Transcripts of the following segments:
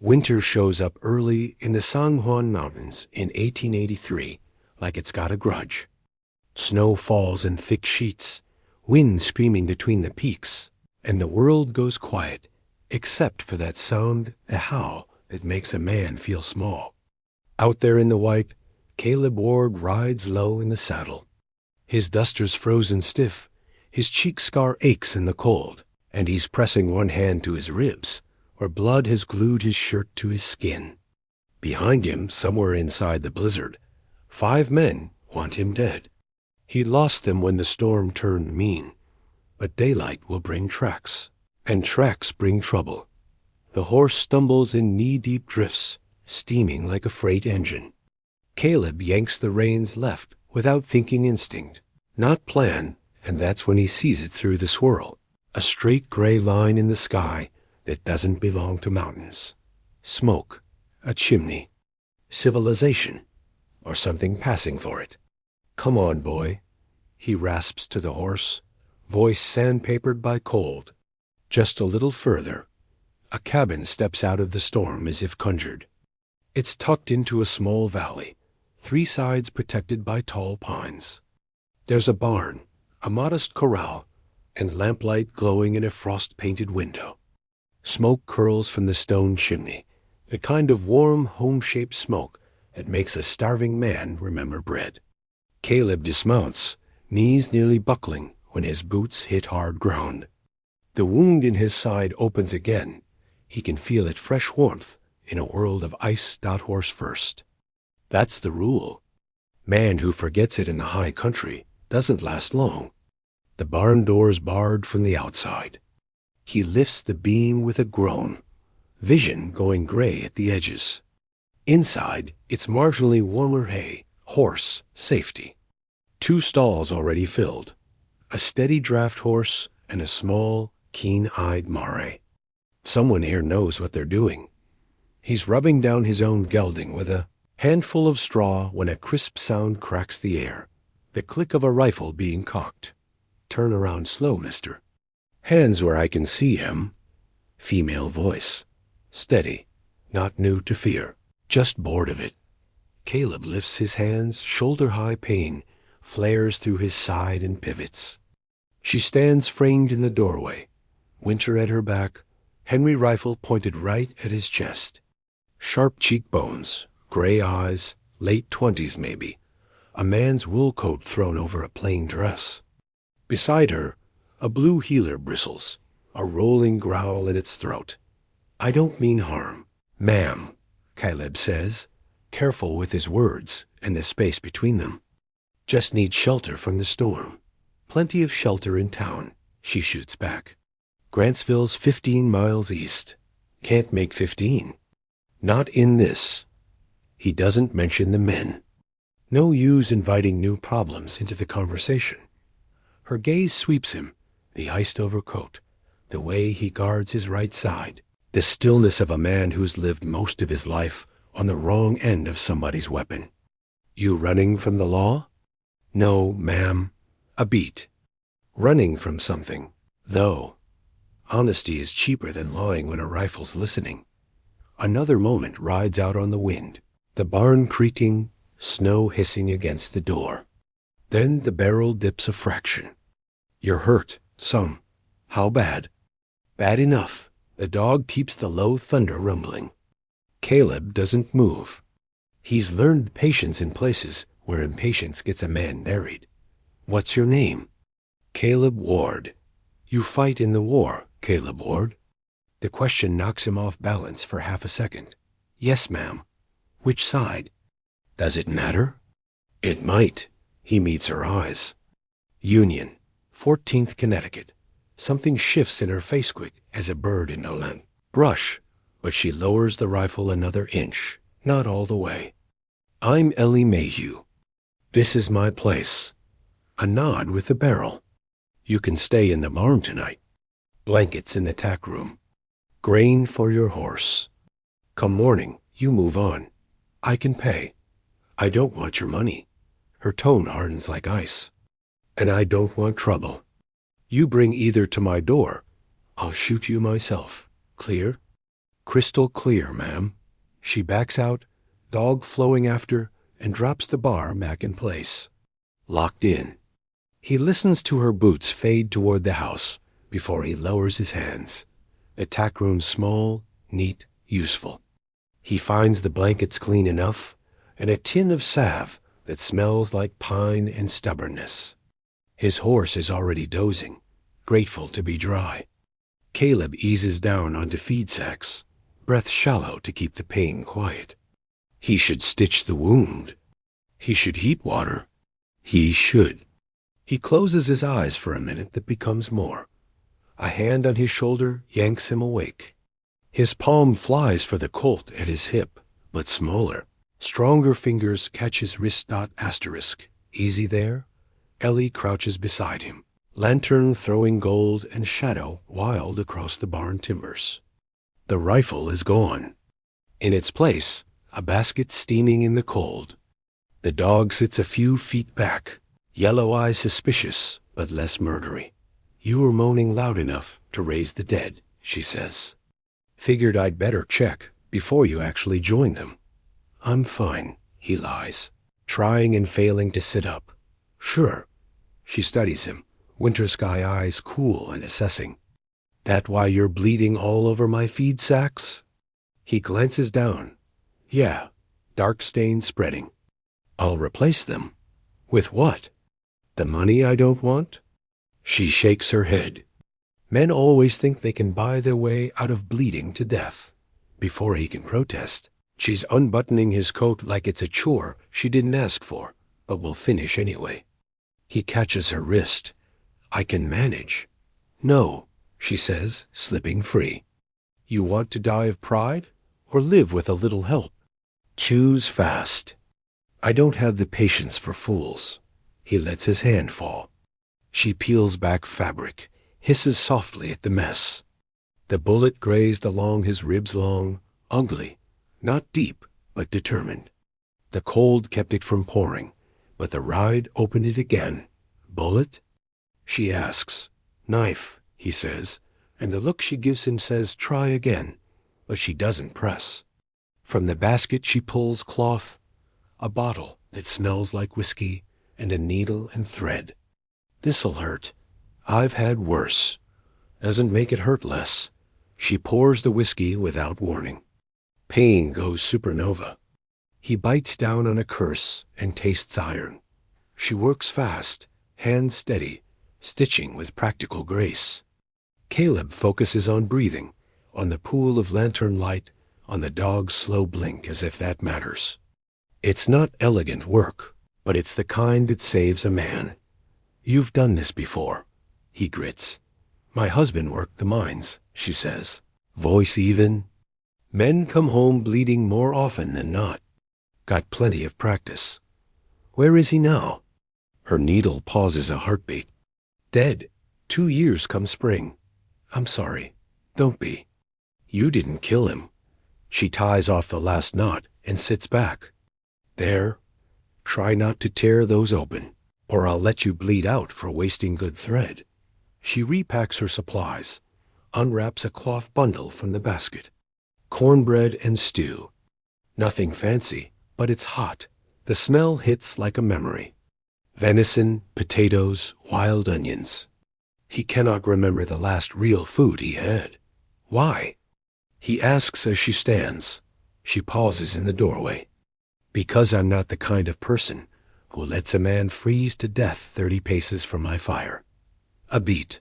Winter shows up early in the San Juan Mountains in 1883, like it's got a grudge. Snow falls in thick sheets, wind screaming between the peaks, and the world goes quiet, except for that sound, the howl, that makes a man feel small. Out there in the white, Caleb Ward rides low in the saddle. His duster's frozen stiff, his cheek scar aches in the cold, and he's pressing one hand to his ribs, where blood has glued his shirt to his skin. Behind him, somewhere inside the blizzard, 5 men want him dead. He lost them when the storm turned mean, but daylight will bring tracks, and tracks bring trouble. The horse stumbles in knee-deep drifts, steaming like a freight engine. Caleb yanks the reins left without thinking instinct, not plan, and that's when he sees it through the swirl, a straight gray line in the sky that doesn't belong to mountains. Smoke, a chimney, civilization, or something passing for it. Come on, boy, he rasps to the horse, voice sandpapered by cold. Just a little further. A cabin steps out of the storm as if conjured. It's tucked into a small valley, 3 sides protected by tall pines. There's a barn, a modest corral, and lamplight glowing in a frost-painted window. Smoke curls from the stone chimney, the kind of warm, home-shaped smoke that makes a starving man remember bread. Caleb dismounts, knees nearly buckling when his boots hit hard ground. The wound in his side opens again. He can feel it fresh warmth in a world of ice. Horse first. That's the rule. Man who forgets it in the high country doesn't last long. The barn door's barred from the outside. He lifts the beam with a groan, vision going gray at the edges. Inside, it's marginally warmer hay, horse, safety. 2 stalls already filled, a steady draft horse and a small, keen-eyed mare. Someone here knows what they're doing. He's rubbing down his own gelding with a handful of straw when a crisp sound cracks the air, the click of a rifle being cocked. Turn around slow, mister. Hands where I can see him. Female voice. Steady. Not new to fear. Just bored of it. Caleb lifts his hands, shoulder-high pain flares through his side and pivots. She stands framed in the doorway, Winter at her back, Henry rifle pointed right at his chest. Sharp cheekbones, gray eyes, late 20s maybe, a man's wool coat thrown over a plain dress. Beside her, a blue heeler bristles, a rolling growl in its throat. I don't mean harm, ma'am, Caleb says, careful with his words and the space between them. Just need shelter from the storm. Plenty of shelter in town, she shoots back. Grantsville's 15 miles east. Can't make 15. Not in this. He doesn't mention the men. No use inviting new problems into the conversation. Her gaze sweeps him, the iced overcoat, the way he guards his right side, the stillness of a man who's lived most of his life on the wrong end of somebody's weapon. You running from the law? No, ma'am. A beat. Running from something, though. Honesty is cheaper than lying when a rifle's listening. Another moment rides out on the wind, the barn creaking, snow hissing against the door. Then the barrel dips a fraction. You're hurt, some. How bad? Bad enough. The dog keeps the low thunder rumbling. Caleb doesn't move. He's learned patience in places where impatience gets a man married. What's your name? Caleb Ward. You fight in the war, Caleb Ward. The question knocks him off balance for half a second. Yes, ma'am. Which side? Does it matter? It might. He meets her eyes. Union, 14th Connecticut. Something shifts in her face quick as a bird in Nolan. Brush, but she lowers the rifle another inch, not all the way. I'm Ellie Mayhew. This is my place. A nod with the barrel. You can stay in the barn tonight. Blankets in the tack room. Grain for your horse. Come morning, you move on. I can pay. I don't want your money. Her tone hardens like ice. And I don't want trouble. You bring either to my door, I'll shoot you myself. Clear? Crystal clear, ma'am. She backs out, dog flowing after, and drops the bar back in place. Locked in. He listens to her boots fade toward the house before he lowers his hands. The tack room's small, neat, useful. He finds the blankets clean enough and a tin of salve that smells like pine and stubbornness. His horse is already dozing, grateful to be dry. Caleb eases down onto feed sacks, breath shallow to keep the pain quiet. He should stitch the wound. He should heat water. He should. He closes his eyes for a minute that becomes more. A hand on his shoulder yanks him awake. His palm flies for the colt at his hip, but smaller. Stronger fingers catch his wrist dot asterisk. Easy there? Ellie crouches beside him, lantern throwing gold and shadow wild across the barn timbers. The rifle is gone. In its place, a basket steaming in the cold. The dog sits a few feet back, yellow eyes suspicious, but less murdery. You were moaning loud enough to raise the dead, she says. Figured I'd better check before you actually join them. I'm fine, he lies, trying and failing to sit up. Sure. She studies him, winter sky eyes cool and assessing. That why you're bleeding all over my feed sacks? He glances down. Yeah, dark stain spreading. I'll replace them. With what? The money I don't want? She shakes her head. Men always think they can buy their way out of bleeding to death. Before he can protest, she's unbuttoning his coat like it's a chore she didn't ask for, but will finish anyway. He catches her wrist. I can manage. No, she says, slipping free. You want to die of pride or live with a little help? Choose fast. I don't have the patience for fools. He lets his hand fall. She peels back fabric, hisses softly at the mess. The bullet grazed along his ribs long, ugly, not deep, but determined. The cold kept it from pouring, but the ride opened it again. Bullet? She asks. Knife, he says, and the look she gives him says try again, but she doesn't press. From the basket she pulls cloth, a bottle that smells like whiskey, and a needle and thread. This'll hurt. I've had worse. Doesn't make it hurt less. She pours the whiskey without warning. Pain goes supernova. He bites down on a curse and tastes iron. She works fast, hands steady, stitching with practical grace. Caleb focuses on breathing, on the pool of lantern light, on the dog's slow blink as if that matters. It's not elegant work, but it's the kind that saves a man. You've done this before, he grits. My husband worked the mines, she says, voice even. Men come home bleeding more often than not. Got plenty of practice. Where is he now? Her needle pauses a heartbeat. Dead. 2 years come spring. I'm sorry. Don't be. You didn't kill him. She ties off the last knot and sits back. There. Try not to tear those open, or I'll let you bleed out for wasting good thread. She repacks her supplies, unwraps a cloth bundle from the basket. Cornbread and stew. Nothing fancy, but it's hot. The smell hits like a memory. Venison, potatoes, wild onions. He cannot remember the last real food he had. Why? He asks as she stands. She pauses in the doorway. Because I'm not the kind of person who lets a man freeze to death 30 paces from my fire. A beat.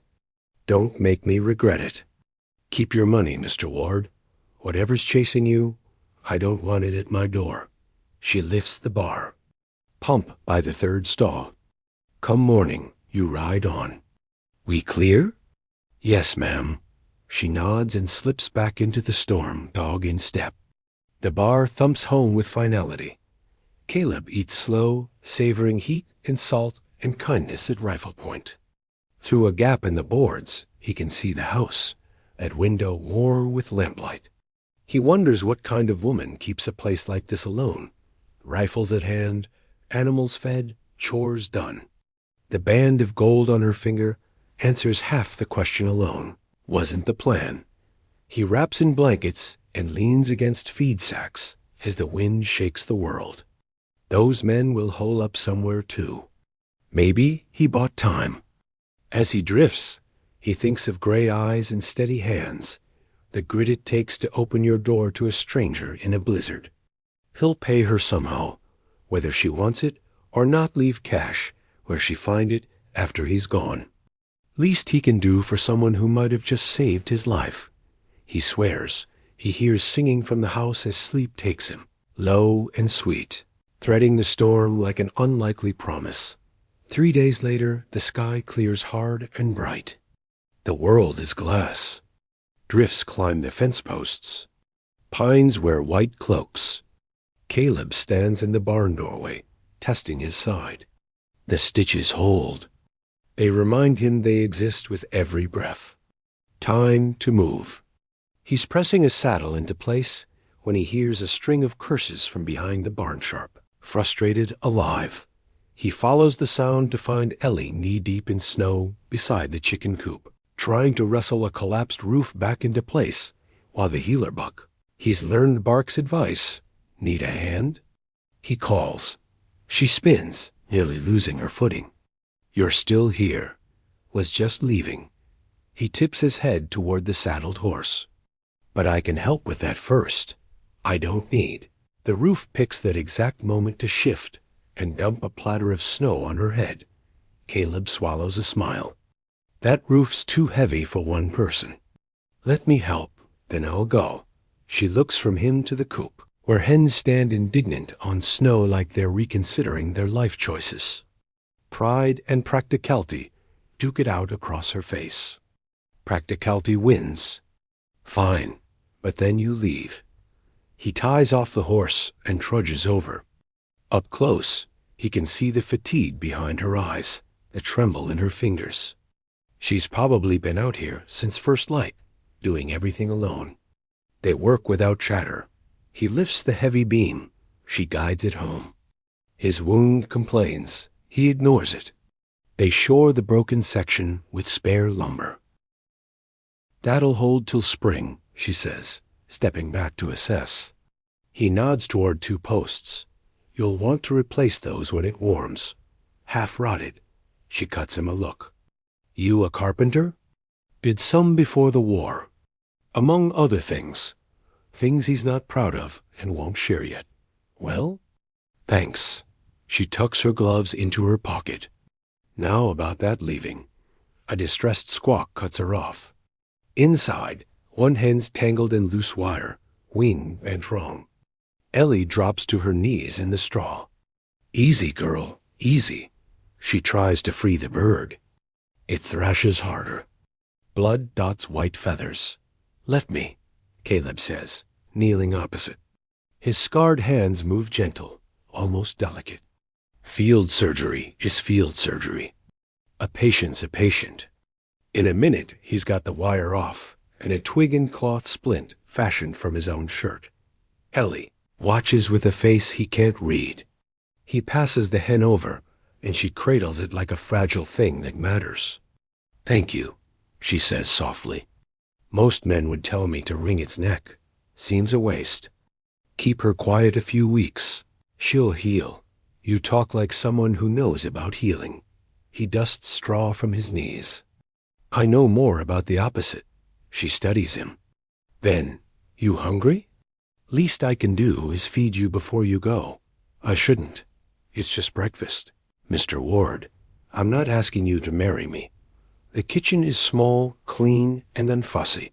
Don't make me regret it. Keep your money, Mr. Ward. Whatever's chasing you, I don't want it at my door. She lifts the bar. Pump by the third stall. Come morning, you ride on. We clear? Yes, ma'am. She nods and slips back into the storm, dog in step. The bar thumps home with finality. Caleb eats slow, savoring heat and salt and kindness at rifle point. Through a gap in the boards, he can see the house, that window warm with lamplight. He wonders what kind of woman keeps a place like this alone. Rifles at hand, animals fed, chores done. The band of gold on her finger answers half the question alone. Wasn't the plan. He wraps in blankets and leans against feed sacks as the wind shakes the world. Those men will hole up somewhere too. Maybe he bought time. As he drifts, he thinks of gray eyes and steady hands, the grit it takes to open your door to a stranger in a blizzard. He'll pay her somehow, whether she wants it or not, leave cash where she find it after he's gone. Least he can do for someone who might have just saved his life. He swears he hears singing from the house as sleep takes him, low and sweet, threading the storm like an unlikely promise. 3 days later, the sky clears hard and bright. The world is glass. Drifts climb the fence posts. Pines wear white cloaks. Caleb stands in the barn doorway, testing his side. The stitches hold. They remind him they exist with every breath. Time to move. He's pressing his saddle into place when he hears a string of curses from behind the barn sharp. Frustrated, alive, he follows the sound to find Ellie knee-deep in snow beside the chicken coop, trying to wrestle a collapsed roof back into place while the healer buck. He's learned Bark's advice. Need a hand? He calls. She spins, nearly losing her footing. You're still here. Was just leaving. He tips his head toward the saddled horse. But I can help with that first. I don't need. The roof picks that exact moment to shift and dump a platter of snow on her head. Caleb swallows a smile. That roof's too heavy for one person. Let me help, then I'll go. She looks from him to the coop, where hens stand indignant on snow like they're reconsidering their life choices. Pride and practicality duke it out across her face. Practicality wins. Fine, but then you leave. He ties off the horse and trudges over. Up close, he can see the fatigue behind her eyes, the tremble in her fingers. She's probably been out here since first light, doing everything alone. They work without chatter. He lifts the heavy beam. She guides it home. His wound complains. He ignores it. They shore the broken section with spare lumber. That'll hold till spring, she says, stepping back to assess. He nods toward 2 posts. You'll want to replace those when it warms. Half rotted. She cuts him a look. You a carpenter? Did some before the war. Among other things. Things he's not proud of and won't share yet. Well? Thanks. She tucks her gloves into her pocket. Now about that leaving. A distressed squawk cuts her off. Inside, one hen's tangled in loose wire, wing and wrong. Ellie drops to her knees in the straw. Easy, girl, easy. She tries to free the bird. It thrashes harder. Blood dots white feathers. Let me, Caleb says, kneeling opposite. His scarred hands move gentle, almost delicate. Field surgery is field surgery. A patient's a patient. In a minute, he's got the wire off, and a twig and cloth splint fashioned from his own shirt. Ellie watches with a face he can't read. He passes the hen over, and she cradles it like a fragile thing that matters. Thank you, she says softly. Most men would tell me to wring its neck. Seems a waste. Keep her quiet a few weeks. She'll heal. You talk like someone who knows about healing. He dusts straw from his knees. I know more about the opposite. She studies him. Then, you hungry? Least I can do is feed you before you go. I shouldn't. It's just breakfast. Mr. Ward, I'm not asking you to marry me. The kitchen is small, clean, and unfussy.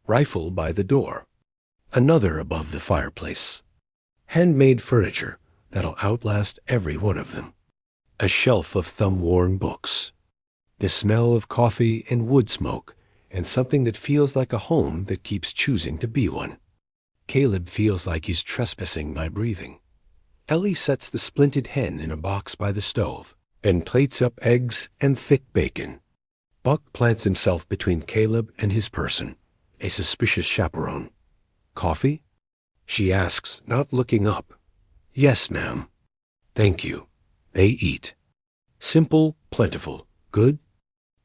Rifle by the door. Another above the fireplace. Handmade furniture that'll outlast every one of them. A shelf of thumb-worn books. The smell of coffee and wood smoke, and something that feels like a home that keeps choosing to be one. Caleb feels like he's trespassing by breathing. Ellie sets the splinted hen in a box by the stove and plates up eggs and thick bacon. Buck plants himself between Caleb and his person, a suspicious chaperone. Coffee? She asks, not looking up. Yes, ma'am. Thank you. They eat. Simple, plentiful, good.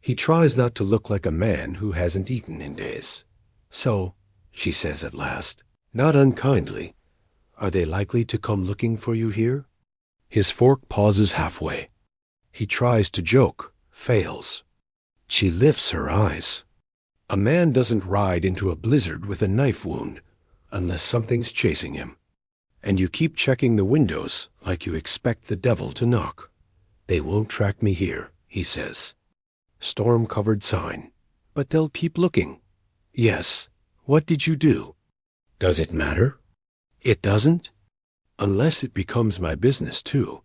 He tries not to look like a man who hasn't eaten in days. So, she says at last, Not unkindly. Are they likely to come looking for you here? His fork pauses halfway. He tries to joke, fails. She lifts her eyes. A man doesn't ride into a blizzard with a knife wound unless something's chasing him. And you keep checking the windows like you expect the devil to knock. They won't track me here, he says. Storm-covered sign. But they'll keep looking. Yes. What did you do? Does it matter? It doesn't? Unless it becomes my business, too.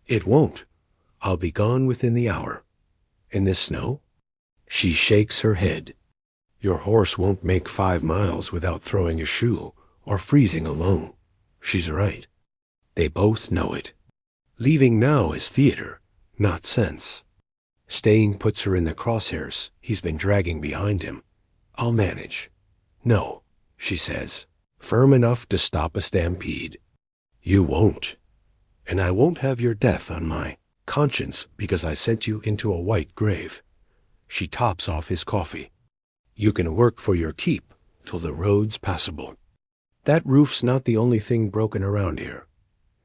It won't. I'll be gone within the hour. In this snow? She shakes her head. Your horse won't make 5 miles without throwing a shoe or freezing alone. She's right. They both know it. Leaving now is theater, not sense. Staying puts her in the crosshairs he's been dragging behind him. I'll manage. No, she says, firm enough to stop a stampede. You won't. And I won't have your death on my conscience because I sent you into a white grave. She tops off his coffee. You can work for your keep till the road's passable. That roof's not the only thing broken around here.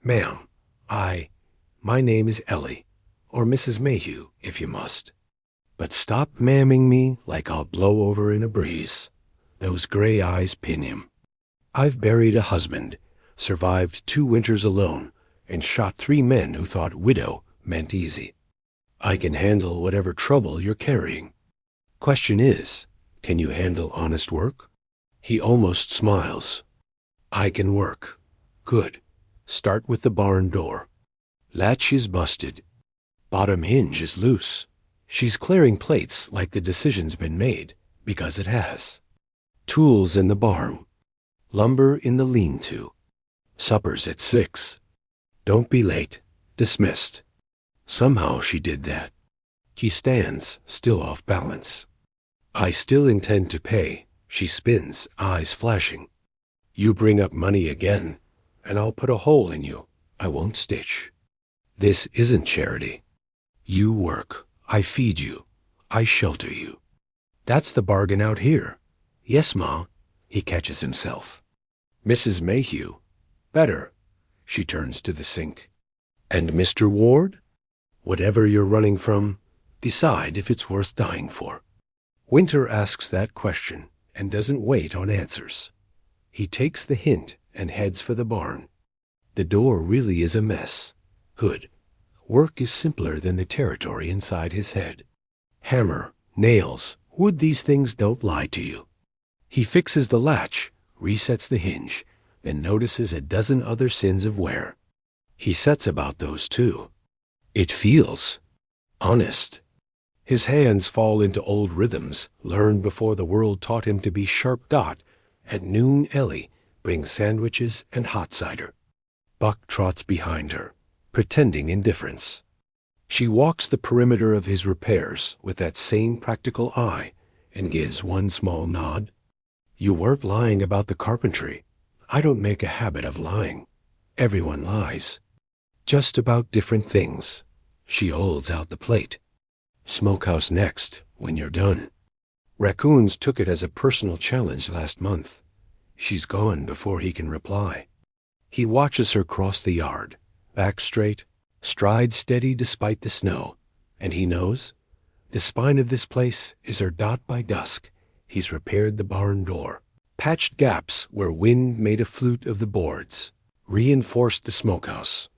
Ma'am, my name is Ellie, or Mrs. Mayhew, if you must. But stop mamming me like I'll blow over in a breeze. Those gray eyes pin him. I've buried a husband, survived 2 winters alone, and shot 3 men who thought widow meant easy. I can handle whatever trouble you're carrying. Question is, can you handle honest work? He almost smiles. I can work. Good. Start with the barn door. Latch is busted. Bottom hinge is loose. She's clearing plates like the decision's been made, because it has. Tools in the barn. Lumber in the lean-to. Supper's at 6. Don't be late. Dismissed. Somehow she did that. He stands, still off balance. I still intend to pay. She spins, eyes flashing. You bring up money again, and I'll put a hole in you. I won't stitch. This isn't charity. You work. I feed you. I shelter you. That's the bargain out here. Yes, Ma. He catches himself. Mrs. Mayhew. Better. She turns to the sink. And Mr. Ward? Whatever you're running from, decide if it's worth dying for. Winter asks that question and doesn't wait on answers. He takes the hint and heads for the barn. The door really is a mess. Good. Work is simpler than the territory inside his head. Hammer, nails, wood, these things don't lie to you. He fixes the latch, resets the hinge, then notices a dozen other sins of wear. He sets about those too. It feels honest. His hands fall into old rhythms learned before the world taught him to be sharp dot. At noon, Ellie brings sandwiches and hot cider. Buck trots behind her, pretending indifference. She walks the perimeter of his repairs with that same practical eye and gives one small nod. You weren't lying about the carpentry. I don't make a habit of lying. Everyone lies. Just about different things. She holds out the plate. Smokehouse next, when you're done. Raccoons took it as a personal challenge last month. She's gone before he can reply. He watches her cross the yard, back straight, stride steady despite the snow, and he knows the spine of this place is her dot by dusk. He's repaired the barn door, patched gaps where wind made a flute of the boards, reinforced the smokehouse,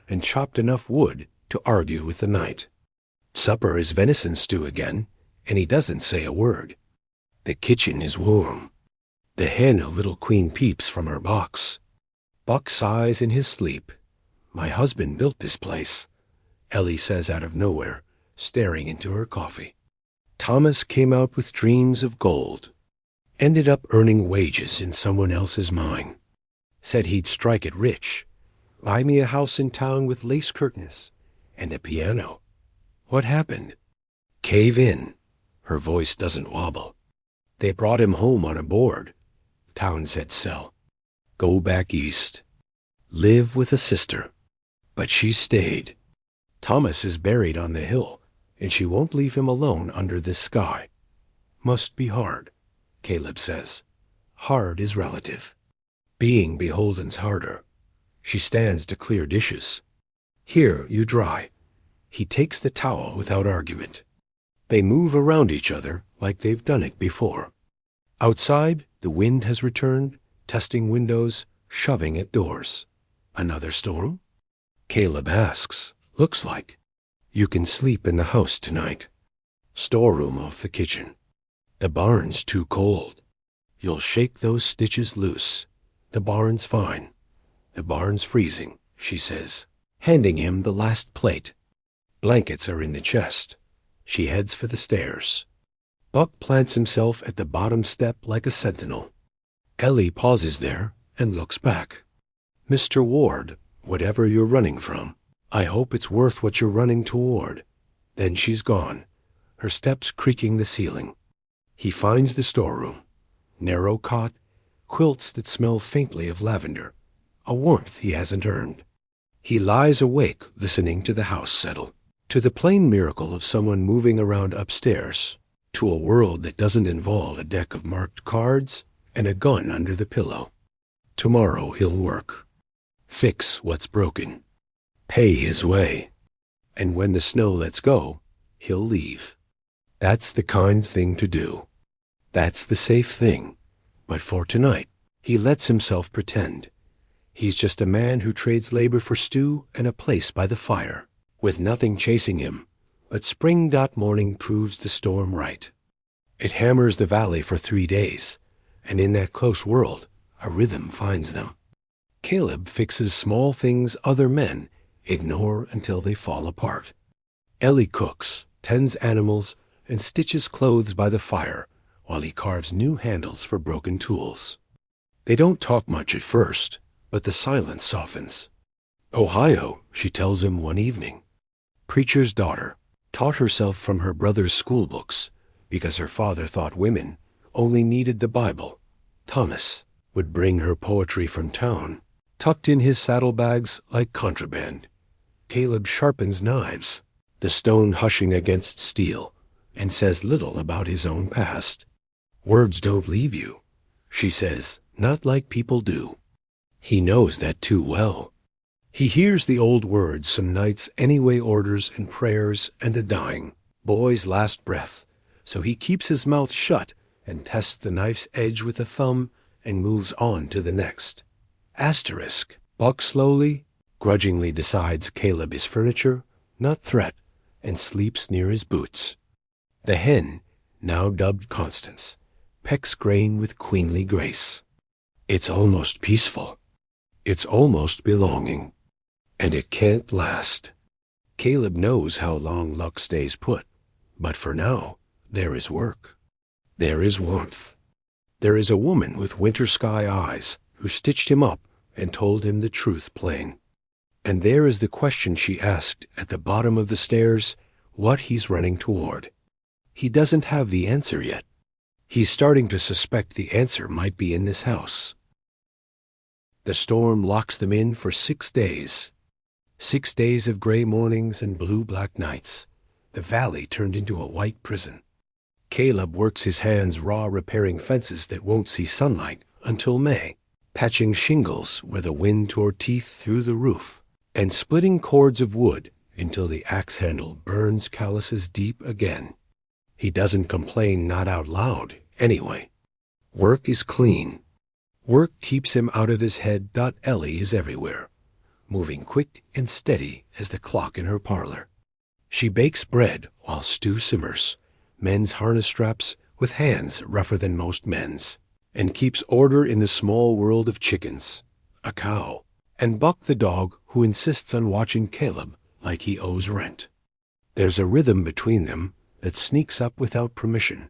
and chopped enough wood to argue with the night. Supper is venison stew again, and he doesn't say a word. The kitchen is warm. The hen a little queen peeps from her box. Buck sighs in his sleep. My husband built this place, Ellie says out of nowhere, staring into her coffee. Thomas came out with dreams of gold. Ended up earning wages in someone else's mine. Said he'd strike it rich. Buy me a house in town with lace curtains and a piano. What happened? Cave in. Her voice doesn't wobble. They brought him home on a board. Town said sell. Go back east. Live with a sister. But she stayed. Thomas is buried on the hill, and she won't leave him alone under this sky. Must be hard, Caleb says. Hard is relative. Being beholden's harder. She stands to clear dishes. Here, you dry. He takes the towel without argument. They move around each other like they've done it before. Outside, the wind has returned, testing windows, shoving at doors. Another storm? Caleb asks. Looks like. You can sleep in the house tonight. Storeroom off the kitchen. The barn's too cold. You'll shake those stitches loose. The barn's fine. The barn's freezing, she says, handing him the last plate. Blankets are in the chest. She heads for the stairs. Buck plants himself at the bottom step like a sentinel. Ellie pauses there and looks back. Mr. Ward, whatever you're running from, I hope it's worth what you're running toward. Then she's gone, her steps creaking the ceiling. He finds the storeroom. Narrow cot, quilts that smell faintly of lavender, a warmth he hasn't earned. He lies awake listening to the house settle, to the plain miracle of someone moving around upstairs, to a world that doesn't involve a deck of marked cards and a gun under the pillow. Tomorrow he'll work. Fix what's broken. Pay his way. And when the snow lets go, he'll leave. That's the kind thing to do. That's the safe thing. But for tonight, he lets himself pretend. He's just a man who trades labor for stew and a place by the fire, with nothing chasing him. But spring morning proves the storm right. It hammers the valley for 3 days, and in that close world, a rhythm finds them. Caleb fixes small things other men ignore until they fall apart. Ellie cooks, tends animals, and stitches clothes by the fire while he carves new handles for broken tools. They don't talk much at first, but the silence softens. Ohio, she tells him one evening. Preacher's daughter, taught herself from her brother's school books because her father thought women only needed the Bible. Thomas would bring her poetry from town, tucked in his saddlebags like contraband. Caleb sharpens knives, the stone hushing against steel, and says little about his own past. Words don't leave you, she says, not like people do. He knows that too well. He hears the old words some nights anyway, orders and prayers and a dying boy's last breath, so he keeps his mouth shut and tests the knife's edge with a thumb and moves on to the next. Asterisk. Buck slowly, grudgingly decides Caleb is furniture, not threat, and sleeps near his boots. The hen, now dubbed Constance, pecks grain with queenly grace. It's almost peaceful. It's almost belonging. And it can't last. Caleb knows how long luck stays put, but for now, there is work. There is warmth. There is a woman with winter sky eyes who stitched him up and told him the truth plain. And there is the question she asked at the bottom of the stairs, what he's running toward. He doesn't have the answer yet. He's starting to suspect the answer might be in this house. The storm locks them in for 6 days. 6 days of gray mornings and blue-black nights. The valley turned into a white prison. Caleb works his hands raw repairing fences that won't see sunlight until May, patching shingles where the wind tore teeth through the roof, and splitting cords of wood until the axe handle burns calluses deep again. He doesn't complain, not out loud, anyway. Work is clean. Work keeps him out of his head. Ellie is everywhere, moving quick and steady as the clock in her parlor. She bakes bread while stew simmers, mends harness straps with hands rougher than most men's, and keeps order in the small world of chickens, a cow, and Buck the dog who insists on watching Caleb like he owes rent. There's a rhythm between them that sneaks up without permission,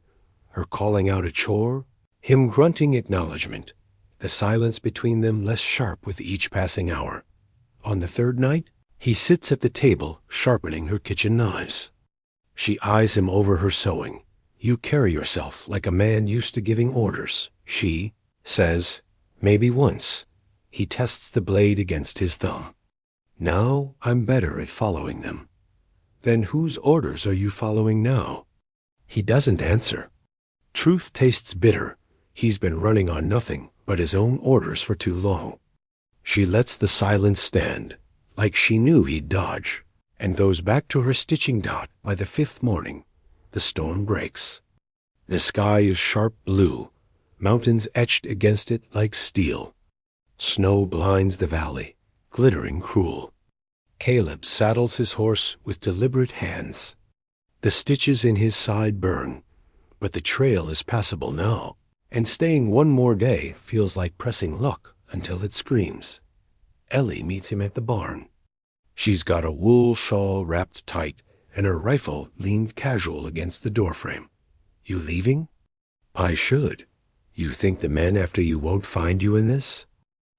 her calling out a chore, him grunting acknowledgement, the silence between them less sharp with each passing hour. On the third night, he sits at the table sharpening her kitchen knives. She eyes him over her sewing. You carry yourself like a man used to giving orders, she says. Maybe once. He tests the blade against his thumb. Now I'm better at following them. Then whose orders are you following now? He doesn't answer. Truth tastes bitter. He's been running on nothing but his own orders for too long. She lets the silence stand, like she knew he'd dodge, and goes back to her stitching dot. By the fifth morning, the storm breaks. The sky is sharp blue, mountains etched against it like steel. Snow blinds the valley, glittering cruel. Caleb saddles his horse with deliberate hands. The stitches in his side burn, but the trail is passable now, and staying one more day feels like pressing luck until it screams. Ellie meets him at the barn. She's got a wool shawl wrapped tight, and her rifle leaned casual against the doorframe. "You leaving?" "I should. You think the men after you won't find you in this?"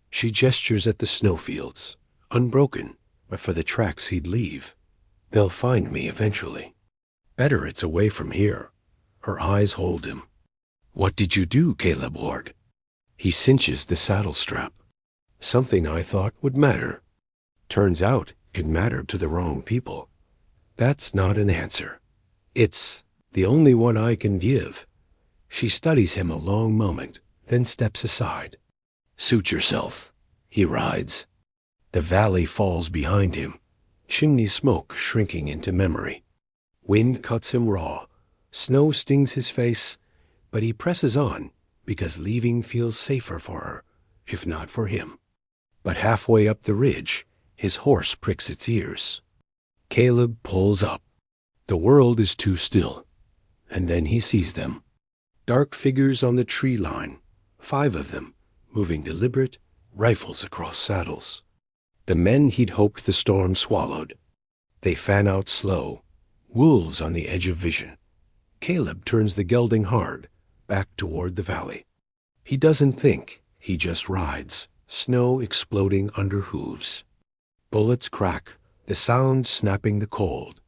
She gestures at the snowfields, unbroken, but for the tracks he'd leave. "They'll find me eventually. Better it's away from here." Her eyes hold him. "What did you do, Caleb Ward?" He cinches the saddle strap. "Something I thought would matter. Turns out it mattered to the wrong people." "That's not an answer. It's the only one I can give." She studies him a long moment, then steps aside. "Suit yourself." He rides. The valley falls behind him, chimney smoke shrinking into memory. Wind cuts him raw. Snow stings his face, but he presses on because leaving feels safer for her, if not for him. But halfway up the ridge, his horse pricks its ears. Caleb pulls up. The world is too still, and then he sees them. Dark figures on the tree line, 5 of them, moving deliberate, rifles across saddles. The men he'd hoped the storm swallowed. They fan out slow, wolves on the edge of vision. Caleb turns the gelding hard, back toward the valley. He doesn't think, he just rides, snow exploding under hooves. Bullets crack, the sound snapping the cold.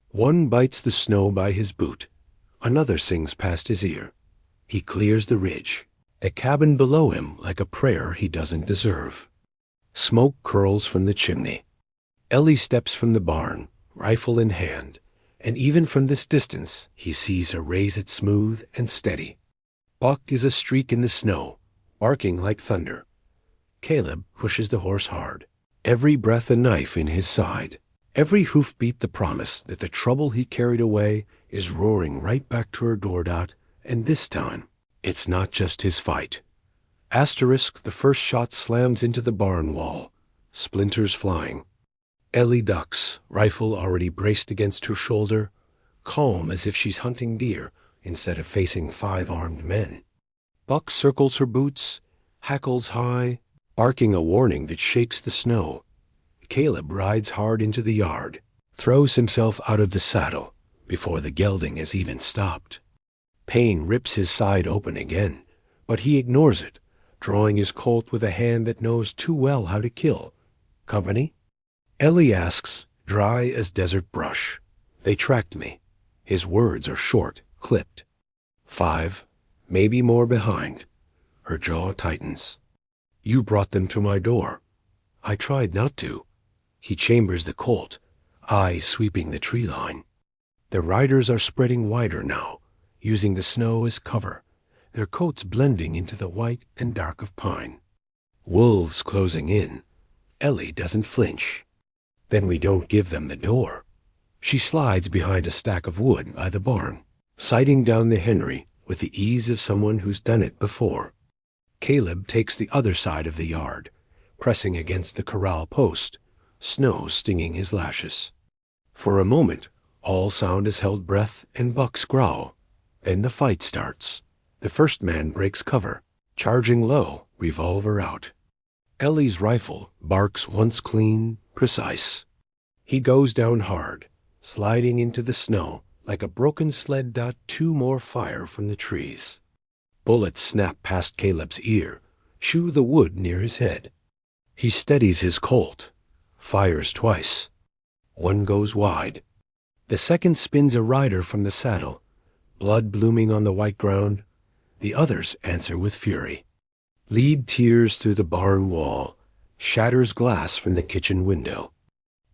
One bites the snow by his boot. Another sings past his ear. He clears the ridge, a cabin below him like a prayer he doesn't deserve. Smoke curls from the chimney. Ellie steps from the barn, rifle in hand, and even from this distance he sees her raise it smooth and steady. Buck is a streak in the snow, barking like thunder. Caleb pushes the horse hard, every breath a knife in his side, every hoofbeat the promise that the trouble he carried away is roaring right back to her door dot, and this time it's not just his fight. Asterisk, the first shot slams into the barn wall, splinters flying. Ellie ducks, rifle already braced against her shoulder, calm as if she's hunting deer instead of facing 5 armed men. Buck circles her boots, hackles high, barking a warning that shakes the snow. Caleb rides hard into the yard, throws himself out of the saddle before the gelding has even stopped. Pain rips his side open again, but he ignores it, drawing his Colt with a hand that knows too well how to kill. "Company?" Ellie asks, dry as desert brush. "They tracked me." His words are short, clipped. 5, maybe more behind. Her jaw tightens. "You brought them to my door." "I tried not to." He chambers the Colt, eyes sweeping the tree line. The riders are spreading wider now, using the snow as cover, their coats blending into the white and dark of pine. Wolves closing in. Ellie doesn't flinch. "Then we don't give them the door." She slides behind a stack of wood by the barn, sighting down the Henry with the ease of someone who's done it before. Caleb takes the other side of the yard, pressing against the corral post, snow stinging his lashes. For a moment, all sound is held breath and Buck's growl. Then the fight starts. The first man breaks cover, charging low, revolver out. Ellie's rifle barks once clean, precise. He goes down hard, sliding into the snow like a broken sled. 2 more fire from the trees. Bullets snap past Caleb's ear, shoe the wood near his head. He steadies his Colt, fires twice. One goes wide. The second spins a rider from the saddle, blood blooming on the white ground. The others answer with fury. Lead tears through the barn wall, shatters glass from the kitchen window.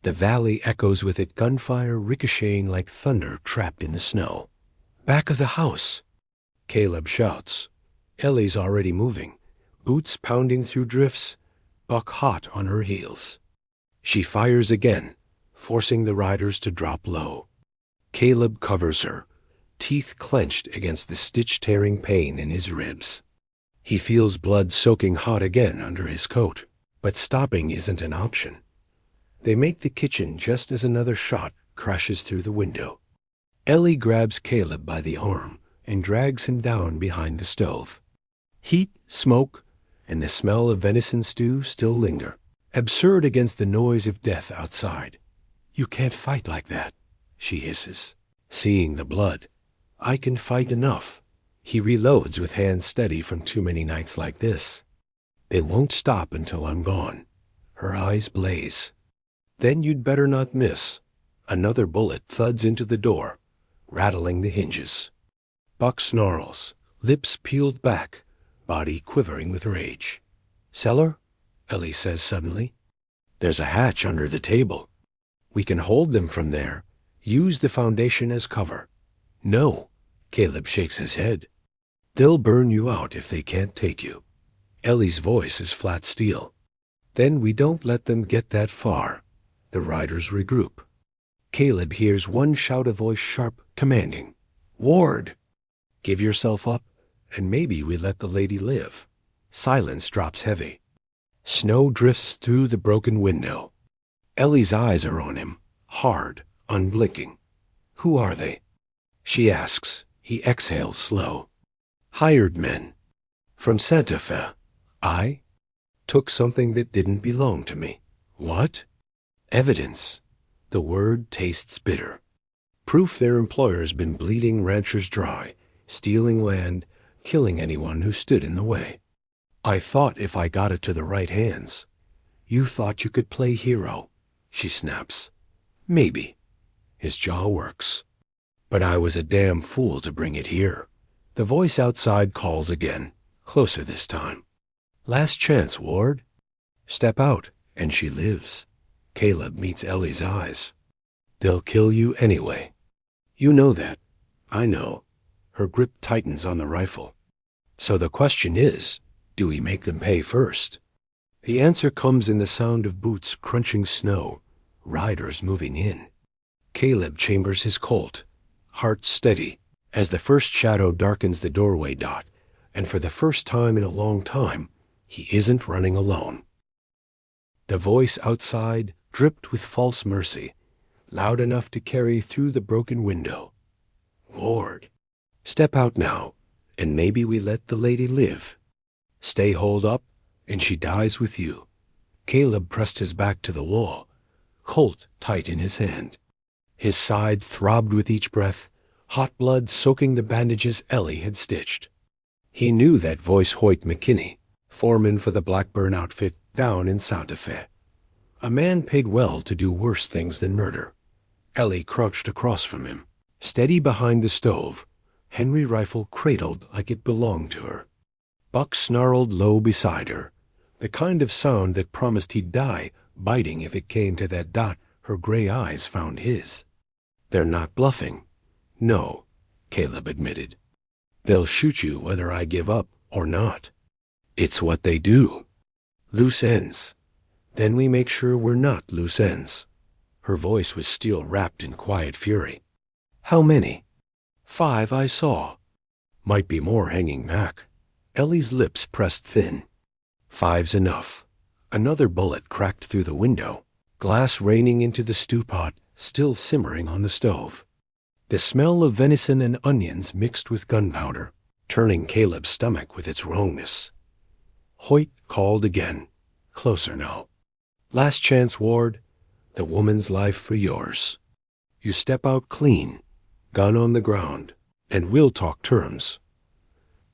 The valley echoes with it, gunfire ricocheting like thunder trapped in the snow. "Back of the house!" Caleb shouts. Ellie's already moving, boots pounding through drifts, Buck hot on her heels. She fires again, forcing the riders to drop low. Caleb covers her, teeth clenched against the stitch-tearing pain in his ribs. He feels blood soaking hot again under his coat, but stopping isn't an option. They make the kitchen just as another shot crashes through the window. Ellie grabs Caleb by the arm and drags him down behind the stove. Heat, smoke, and the smell of venison stew still linger, absurd against the noise of death outside. "You can't fight like that," she hisses. Seeing the blood, "I can fight enough." He reloads with hands steady from too many nights like this. "They won't stop until I'm gone." Her eyes blaze. "Then you'd better not miss." Another bullet thuds into the door, rattling the hinges. Buck snarls, lips peeled back, body quivering with rage. "Cellar?" Ellie says suddenly. "There's a hatch under the table. We can hold them from there. Use the foundation as cover." "No," Caleb shakes his head. "They'll burn you out if they can't take you." Ellie's voice is flat steel. "Then we don't let them get that far." The riders regroup. Caleb hears one shout, a voice sharp, commanding. "Ward! Give yourself up, and maybe we let the lady live." Silence drops heavy. Snow drifts through the broken window. Ellie's eyes are on him, hard, unblinking. "Who are they?" she asks. He exhales slow. "Hired men. From Santa Fe. I took something that didn't belong to me." "What?" "Evidence." The word tastes bitter. Proof their employer's been bleeding ranchers dry, stealing land, killing anyone who stood in the way. "I thought if I got it to the right hands." "You thought you could play hero," she snaps. "Maybe." His jaw works. "But I was a damn fool to bring it here." The voice outside calls again, closer this time. "Last chance, Ward." Step out, and she lives. Caleb meets Ellie's eyes. "They'll kill you anyway." "You know that." "I know." Her grip tightens on the rifle. "So the question is, do we make them pay first?" The answer comes in the sound of boots crunching snow, riders moving in. Caleb chambers his Colt, heart steady, as the first shadow darkens the doorway dot, and for the first time in a long time, he isn't running alone. The voice outside dripped with false mercy, loud enough to carry through the broken window. "Ward, step out now, and maybe we let the lady live. Stay holed up, and she dies with you." Caleb pressed his back to the wall, Colt tight in his hand. His side throbbed with each breath, hot blood soaking the bandages Ellie had stitched. He knew that voice. Hoyt McKinney, foreman for the Blackburn outfit down in Santa Fe. A man paid well to do worse things than murder. Ellie crouched across from him, steady behind the stove, Henry rifle cradled like it belonged to her. Buck snarled low beside her, the kind of sound that promised he'd die biting if it came to that dot her gray eyes found his. "They're not bluffing." "No," Caleb admitted. "They'll shoot you whether I give up or not. It's what they do." "Loose ends." "Then we make sure we're not loose ends." Her voice was steel wrapped in quiet fury. "How many?" "5 I saw. Might be more hanging back." Ellie's lips pressed thin. "5's enough." Another bullet cracked through the window, glass raining into the stew pot still simmering on the stove. The smell of venison and onions mixed with gunpowder, turning Caleb's stomach with its wrongness. Hoyt called again, closer now. "Last chance, Ward. The woman's life for yours. You step out clean, gun on the ground, and we'll talk terms."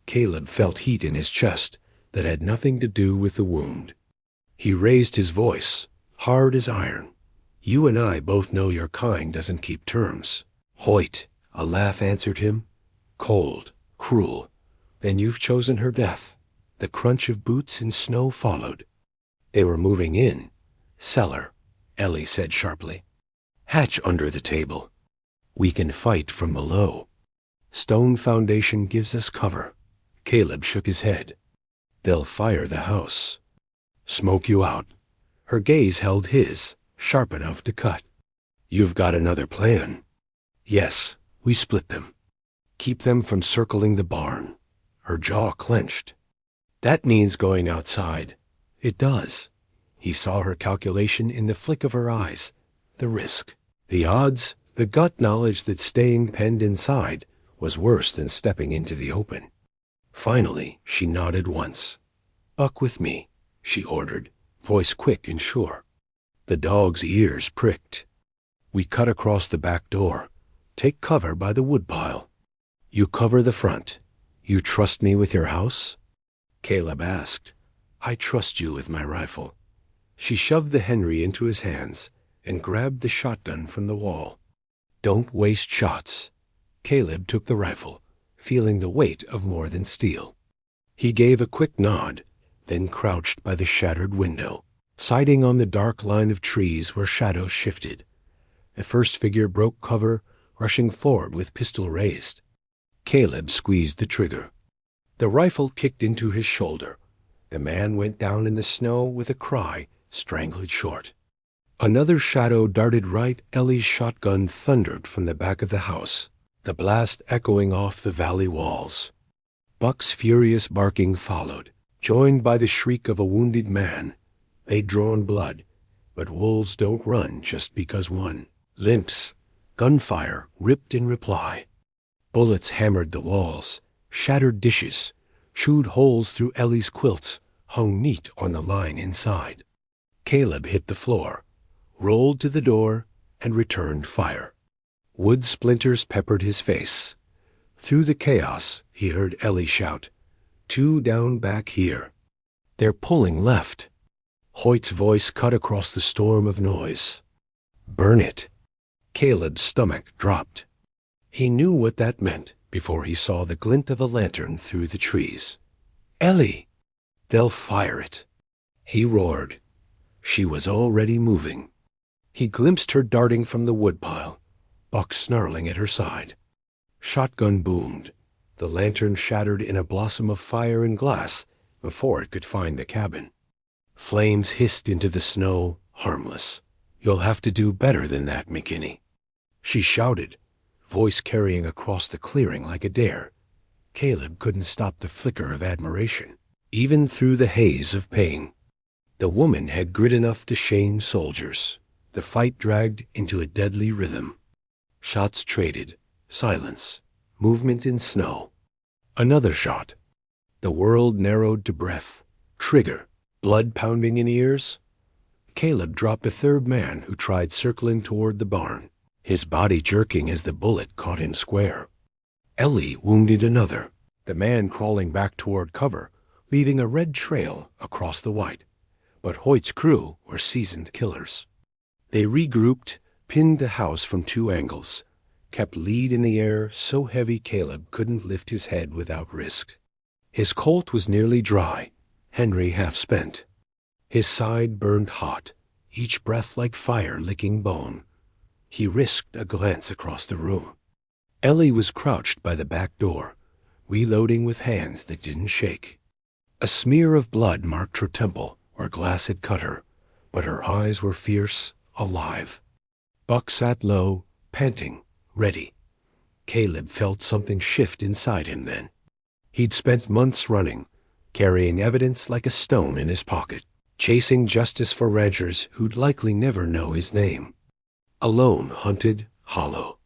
Caleb felt heat in his chest that had nothing to do with the wound. He raised his voice, hard as iron. "You and I both know your kind doesn't keep terms." "Hoyt," a laugh answered him, cold, cruel. "Then you've chosen her death." The crunch of boots in snow followed. They were moving in. "Cellar," Ellie said sharply. "Hatch under the table. We can fight from below. Stone foundation gives us cover." Caleb shook his head. They'll fire the house. Smoke you out. Her gaze held his, sharp enough to cut. You've got another plan. Yes, we split them. Keep them from circling the barn. Her jaw clenched. That means going outside. It does. He saw her calculation in the flick of her eyes. The risk. The odds, the gut knowledge that staying penned inside was worse than stepping into the open. Finally, she nodded once. Buck with me, she ordered, voice quick and sure. The dog's ears pricked. We cut across the back door. Take cover by the woodpile. You cover the front. You trust me with your house? Caleb asked. I trust you with my rifle. She shoved the Henry into his hands and grabbed the shotgun from the wall. Don't waste shots. Caleb took the rifle, feeling the weight of more than steel. He gave a quick nod, then crouched by the shattered window, sighting on the dark line of trees where shadows shifted. A first figure broke cover, rushing forward with pistol raised. Caleb squeezed the trigger. The rifle kicked into his shoulder. The man went down in the snow with a cry, strangled short. Another shadow darted right. Ellie's shotgun thundered from the back of the house, the blast echoing off the valley walls. Buck's furious barking followed, joined by the shriek of a wounded man. They'd drawn blood, but wolves don't run just because one limps. Gunfire ripped in reply. Bullets hammered the walls, shattered dishes, chewed holes through Ellie's quilts, hung neat on the line inside. Caleb hit the floor, rolled to the door, and returned fire. Wood splinters peppered his face. Through the chaos, he heard Ellie shout, "Two down back here. They're pulling left." Hoyt's voice cut across the storm of noise. "Burn it." Caleb's stomach dropped. He knew what that meant before he saw the glint of a lantern through the trees. "Ellie!" "They'll fire it." He roared. She was already moving. He glimpsed her darting from the woodpile, Buck snarling at her side. Shotgun boomed. The lantern shattered in a blossom of fire and glass before it could find the cabin. Flames hissed into the snow, harmless. "You'll have to do better than that, McKinney." She shouted, voice carrying across the clearing like a dare. Caleb couldn't stop the flicker of admiration, even through the haze of pain. The woman had grit enough to shame soldiers. The fight dragged into a deadly rhythm. Shots traded, silence, movement in snow. Another shot. The world narrowed to breath. Trigger, blood pounding in ears. Caleb dropped a third man who tried circling toward the barn, his body jerking as the bullet caught him square. Ellie wounded another, the man crawling back toward cover, leaving a red trail across the white. But Hoyt's crew were seasoned killers. They regrouped, pinned the house from two angles, kept lead in the air so heavy Caleb couldn't lift his head without risk. His Colt was nearly dry, Henry half spent. His side burned hot, each breath like fire licking bone. He risked a glance across the room. Ellie was crouched by the back door, reloading with hands that didn't shake. A smear of blood marked her temple where glass had cut her, but her eyes were fierce, alive. Buck sat low, panting, ready. Caleb felt something shift inside him then. He'd spent months running, carrying evidence like a stone in his pocket, chasing justice for ranchers who'd likely never know his name. Alone, hunted, hollow.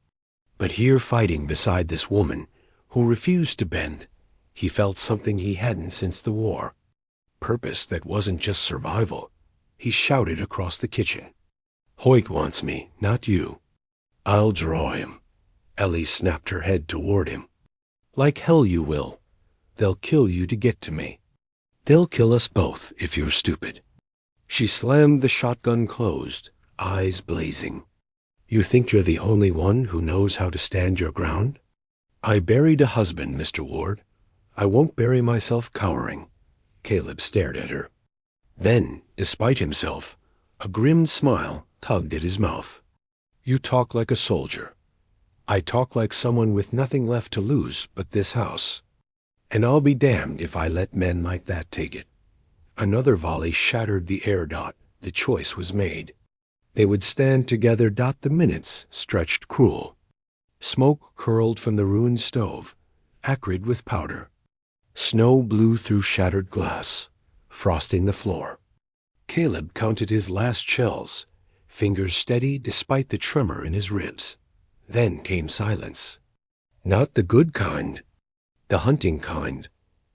But here fighting beside this woman who refused to bend, he felt something he hadn't since the war. Purpose that wasn't just survival. He shouted across the kitchen. "Hoyt wants me, not you." "I'll draw him." Ellie snapped her head toward him. "Like hell you will. They'll kill you to get to me. They'll kill us both if you're stupid." She slammed the shotgun closed, eyes blazing. "You think you're the only one who knows how to stand your ground?" "I buried a husband, Mr. Ward. I won't bury myself cowering." Caleb stared at her. Then, despite himself, a grim smile tugged at his mouth. "You talk like a soldier. I talk like someone with nothing left to lose but this house." And I'll be damned if I let men like that take it. Another volley shattered the air dot. The choice was made. They would stand together. The minutes stretched cruel. Smoke curled from the ruined stove, acrid with powder. Snow blew through shattered glass, frosting the floor. Caleb counted his last shells, fingers steady despite the tremor in his ribs. Then came silence. Not the good kind, the hunting kind.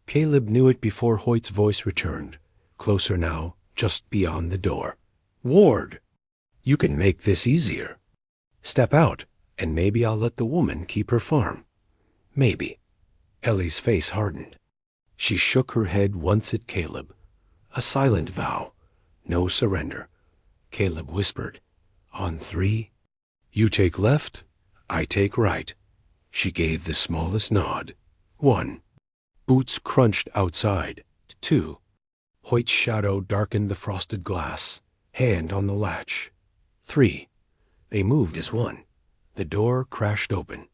Caleb knew it before Hoyt's voice returned, closer now, just beyond the door. Ward, you can make this easier. Step out, and maybe I'll let the woman keep her farm. Maybe. Ellie's face hardened. She shook her head once at Caleb. A silent vow. No surrender. Caleb whispered, "On 3. You take left, I take right." She gave the smallest nod. 1. Boots crunched outside. 2. Hoyt's shadow darkened the frosted glass, hand on the latch. 3. They moved as one. The door crashed open.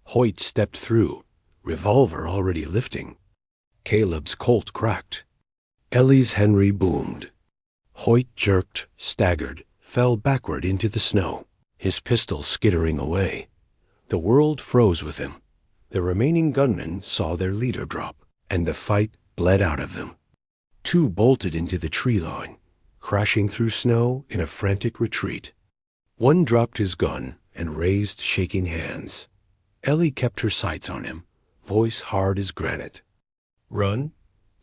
Hoyt stepped through, revolver already lifting. Caleb's Colt cracked. Ellie's Henry boomed. Hoyt jerked, staggered, fell backward into the snow, his pistol skittering away. The world froze with him. The remaining gunmen saw their leader drop, and the fight bled out of them. 2 bolted into the tree line, crashing through snow in a frantic retreat. 1 dropped his gun and raised shaking hands. Ellie kept her sights on him, voice hard as granite. "Run?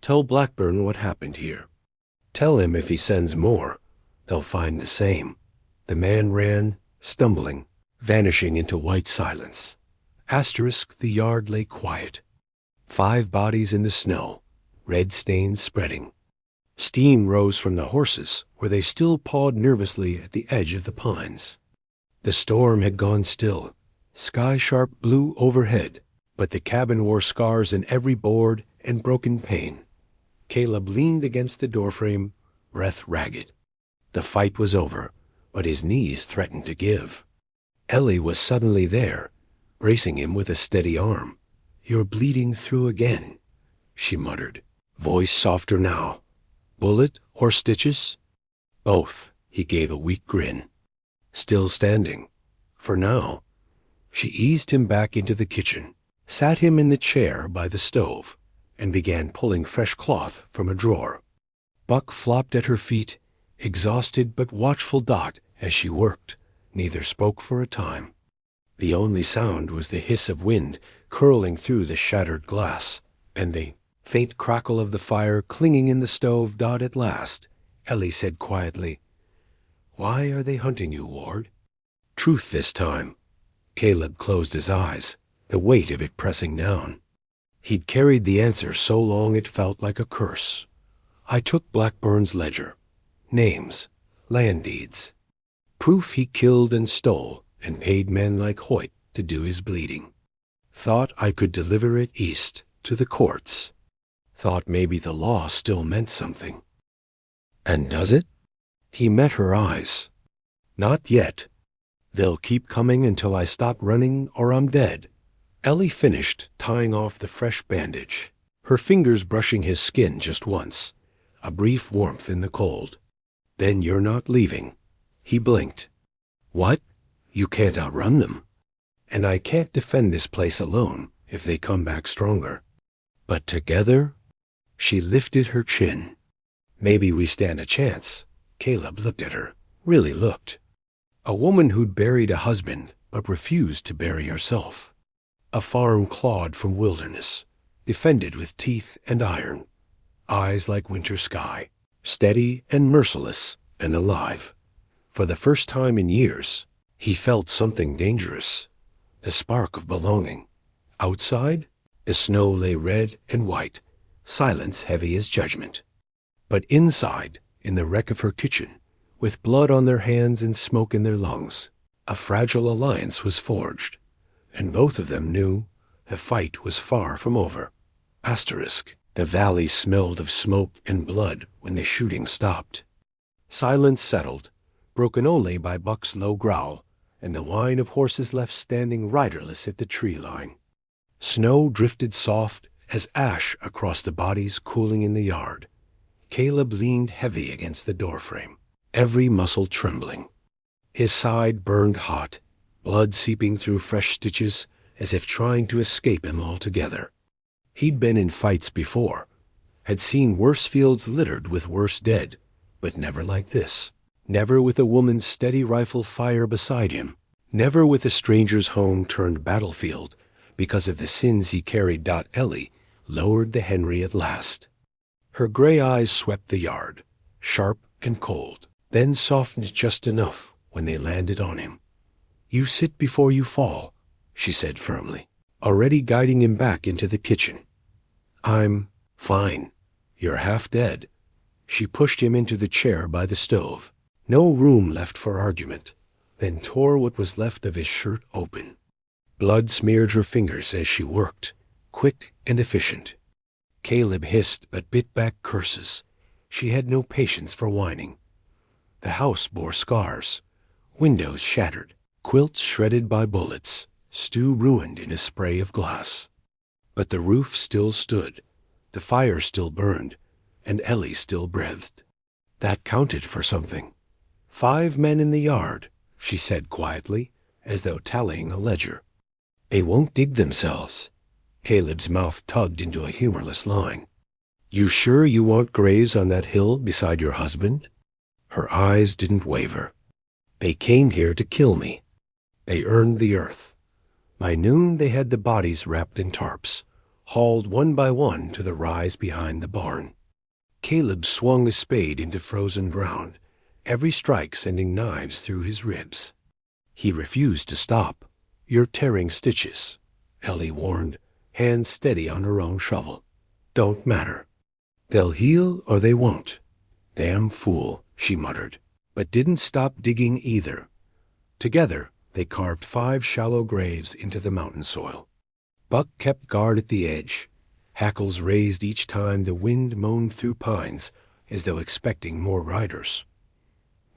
Tell Blackburn what happened here. Tell him if he sends more, they'll find the same." The man ran, stumbling, vanishing into white silence. The yard lay quiet. 5 bodies in the snow, red stains spreading. Steam rose from the horses, where they still pawed nervously at the edge of the pines. The storm had gone still. Sky-sharp blue overhead, but the cabin wore scars in every board and broken pane. Caleb leaned against the doorframe, breath ragged. The fight was over, but his knees threatened to give. Ellie was suddenly there, bracing him with a steady arm. "You're bleeding through again," she muttered, voice softer now. "Bullet or stitches?" "Both," he gave a weak grin. Still standing. For now. She eased him back into the kitchen, sat him in the chair by the stove, and began pulling fresh cloth from a drawer. Buck flopped at her feet, exhausted but watchful. As she worked, neither spoke for a time. The only sound was the hiss of wind curling through the shattered glass, and the faint crackle of the fire clinging in the stove. At last, Ellie said quietly, "Why are they hunting you, Ward?" Truth this time. Caleb closed his eyes, the weight of it pressing down. He'd carried the answer so long it felt like a curse. "I took Blackburn's ledger. Names. Land deeds. Proof he killed and stole and paid men like Hoyt to do his bleeding. Thought I could deliver it east to the courts. Thought maybe the law still meant something." "And does it?" He met her eyes. "Not yet. They'll keep coming until I stop running or I'm dead." Ellie finished tying off the fresh bandage, her fingers brushing his skin just once, a brief warmth in the cold. "Then you're not leaving." He blinked. "What? You can't outrun them. And I can't defend this place alone if they come back stronger. But together?" She lifted her chin. "Maybe we stand a chance." Caleb looked at her, really looked. A woman who'd buried a husband but refused to bury herself. A farm clawed from wilderness, defended with teeth and iron. Eyes like winter sky, steady and merciless and alive. For the first time in years, he felt something dangerous, the spark of belonging. Outside, the snow lay red and white, silence heavy as judgment. But inside, in the wreck of her kitchen, with blood on their hands and smoke in their lungs, a fragile alliance was forged, and both of them knew the fight was far from over. The valley smelled of smoke and blood when the shooting stopped. Silence settled, broken only by Buck's low growl and the whine of horses left standing riderless at the tree line. Snow drifted soft As ash across the bodies cooling in the yard, Caleb leaned heavy against the doorframe, every muscle trembling. His side burned hot, blood seeping through fresh stitches as if trying to escape him altogether. He'd been in fights before, had seen worse fields littered with worse dead, but never like this. Never with a woman's steady rifle fire beside him. Never with a stranger's home turned battlefield because of the sins he carried. Ellie lowered the Henry at last. Her gray eyes swept the yard, sharp and cold, then softened just enough when they landed on him. "You sit before you fall," she said firmly, already guiding him back into the kitchen. "I'm fine. You're half dead." She pushed him into the chair by the stove. No room left for argument, then tore what was left of his shirt open. Blood smeared her fingers as she worked, quick and efficient. Caleb hissed but bit back curses. She had no patience for whining. The house bore scars, windows shattered, quilts shredded by bullets, stew ruined in a spray of glass. But the roof still stood, the fire still burned, and Ellie still breathed. That counted for something. 5 men in the yard, she said quietly, as though tallying a ledger. They won't dig themselves. Caleb's mouth tugged into a humorless line. You sure you want graves on that hill beside your husband? Her eyes didn't waver. They came here to kill me. They earned the earth. By noon they had the bodies wrapped in tarps, hauled one by one to the rise behind the barn. Caleb swung the spade into frozen ground, every strike sending knives through his ribs. He refused to stop. You're tearing stitches, Ellie warned, hands steady on her own shovel. Don't matter. They'll heal or they won't. Damn fool, she muttered, but didn't stop digging either. Together, they carved 5 shallow graves into the mountain soil. Buck kept guard at the edge, hackles raised each time the wind moaned through pines as though expecting more riders.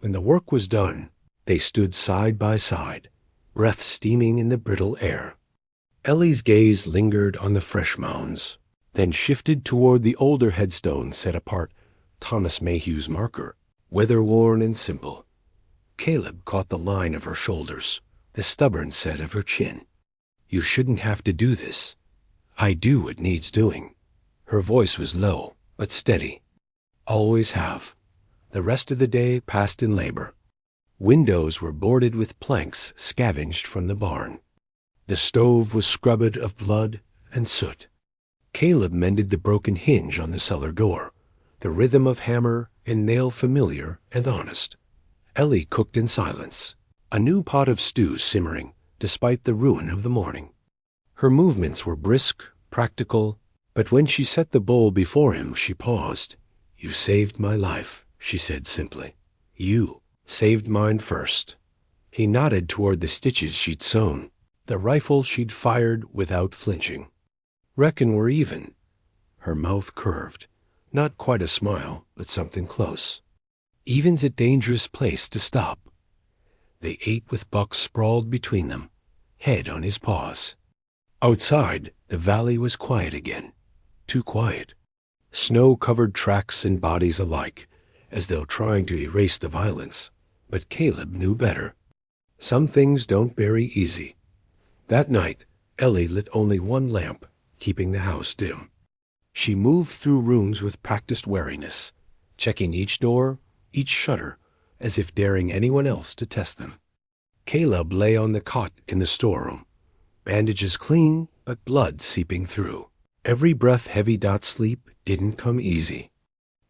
When the work was done, they stood side by side, breath steaming in the brittle air. Ellie's gaze lingered on the fresh mounds, then shifted toward the older headstone set apart, Thomas Mayhew's marker, weather-worn and simple. Caleb caught the line of her shoulders, the stubborn set of her chin. You shouldn't have to do this. I do what needs doing. Her voice was low, but steady. Always have. The rest of the day passed in labor. Windows were boarded with planks scavenged from the barn. The stove was scrubbed of blood and soot. Caleb mended the broken hinge on the cellar door, the rhythm of hammer and nail familiar and honest. Ellie cooked in silence, a new pot of stew simmering, despite the ruin of the morning. Her movements were brisk, practical, but when she set the bowl before him, she paused. You saved my life, she said simply. You saved mine first. He nodded toward the stitches she'd sewn, the rifle she'd fired without flinching. Reckon we're even. Her mouth curved, not quite a smile, but something close. Even's a dangerous place to stop. They ate with Buck sprawled between them, head on his paws. Outside, the valley was quiet again, too quiet. Snow covered tracks and bodies alike, as though trying to erase the violence. But Caleb knew better. Some things don't bury easy. That night, Ellie lit only one lamp, keeping the house dim. She moved through rooms with practiced wariness, checking each door, each shutter, as if daring anyone else to test them. Caleb lay on the cot in the storeroom, bandages clean, but blood seeping through. Every breath heavy. Sleep didn't come easy.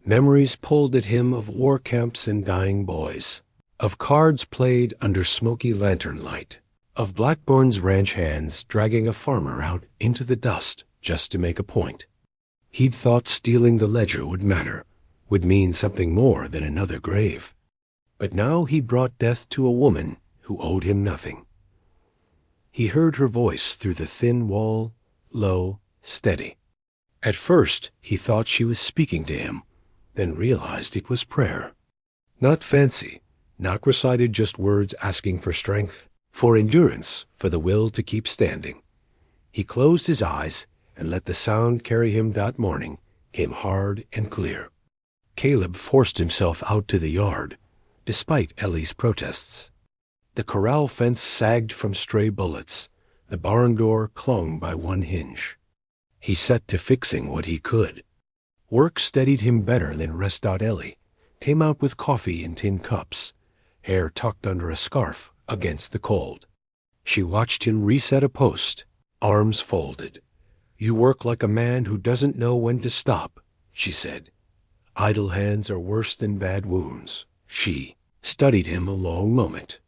Memories pulled at him of war camps and dying boys, of cards played under smoky lantern light, of Blackbourne's ranch hands dragging a farmer out into the dust just to make a point. He'd thought stealing the ledger would matter, would mean something more than another grave. But now he brought death to a woman who owed him nothing. He heard her voice through the thin wall, low, steady. At first he thought she was speaking to him, then realized it was prayer. Not fancy, not recited just words asking for strength, for endurance, for the will to keep standing. He closed his eyes and let the sound carry him that morning came hard and clear. Caleb forced himself out to the yard, despite Ellie's protests. The corral fence sagged from stray bullets. The barn door clung by one hinge. He set to fixing what he could. Work steadied him better than rest. Ellie came out with coffee in tin cups, hair tucked under a scarf against the cold. She watched him reset a post, arms folded. "You work like a man who doesn't know when to stop," she said. "Idle hands are worse than bad wounds." She studied him a long moment.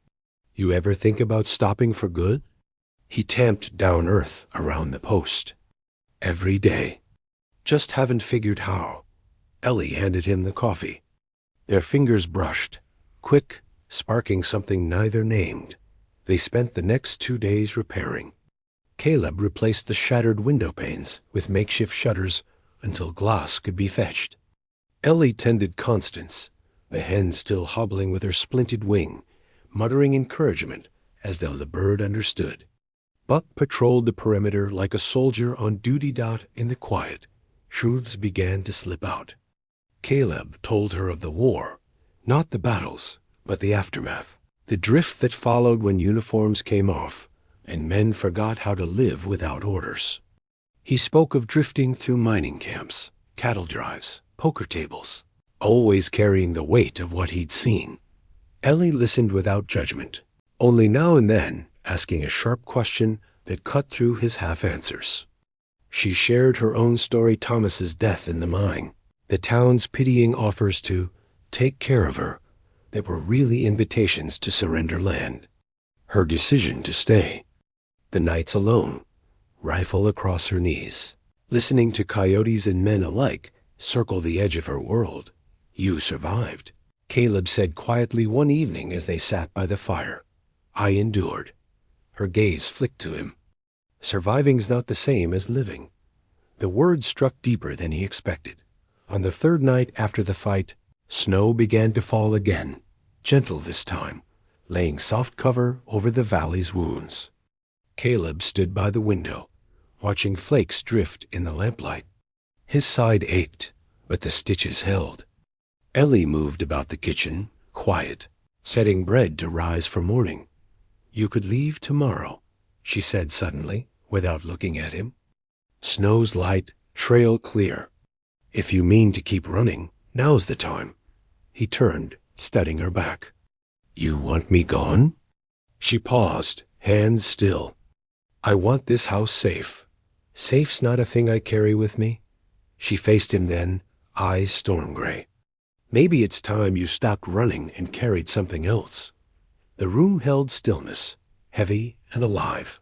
"You ever think about stopping for good?" He tamped down earth around the post. "Every day. Just haven't figured how." Ellie handed him the coffee. Their fingers brushed, quick, sparking something neither named. They spent the next 2 days repairing. Caleb replaced the shattered window panes with makeshift shutters until glass could be fetched. Ellie tended Constance, the hen still hobbling with her splinted wing, muttering encouragement as though the bird understood. Buck patrolled the perimeter like a soldier on duty. In the quiet, truths began to slip out. Caleb told her of the war, not the battles, but the aftermath, the drift that followed when uniforms came off and men forgot how to live without orders. He spoke of drifting through mining camps, cattle drives, poker tables, always carrying the weight of what he'd seen. Ellie listened without judgment, only now and then asking a sharp question that cut through his half-answers. She shared her own story, Thomas's death in the mine, the town's pitying offers to take care of her that were really invitations to surrender land, her decision to stay, the nights alone, rifle across her knees, listening to coyotes and men alike circle the edge of her world. "You survived," Caleb said quietly one evening as they sat by the fire. "I endured." Her gaze flicked to him. "Surviving's not the same as living." The word struck deeper than he expected. On the third night after the fight, snow began to fall again, gentle this time, laying soft cover over the valley's wounds. Caleb stood by the window, watching flakes drift in the lamplight. His side ached, but the stitches held. Ellie moved about the kitchen, quiet, setting bread to rise for morning. "You could leave tomorrow," she said suddenly, without looking at him. "Snow's light, trail clear. If you mean to keep running, now's the time." He turned, studying her back. "You want me gone?" She paused, hands still. "I want this house safe. Safe's not a thing I carry with me." She faced him then, eyes storm gray. "Maybe it's time you stopped running and carried something else." The room held stillness, heavy and alive.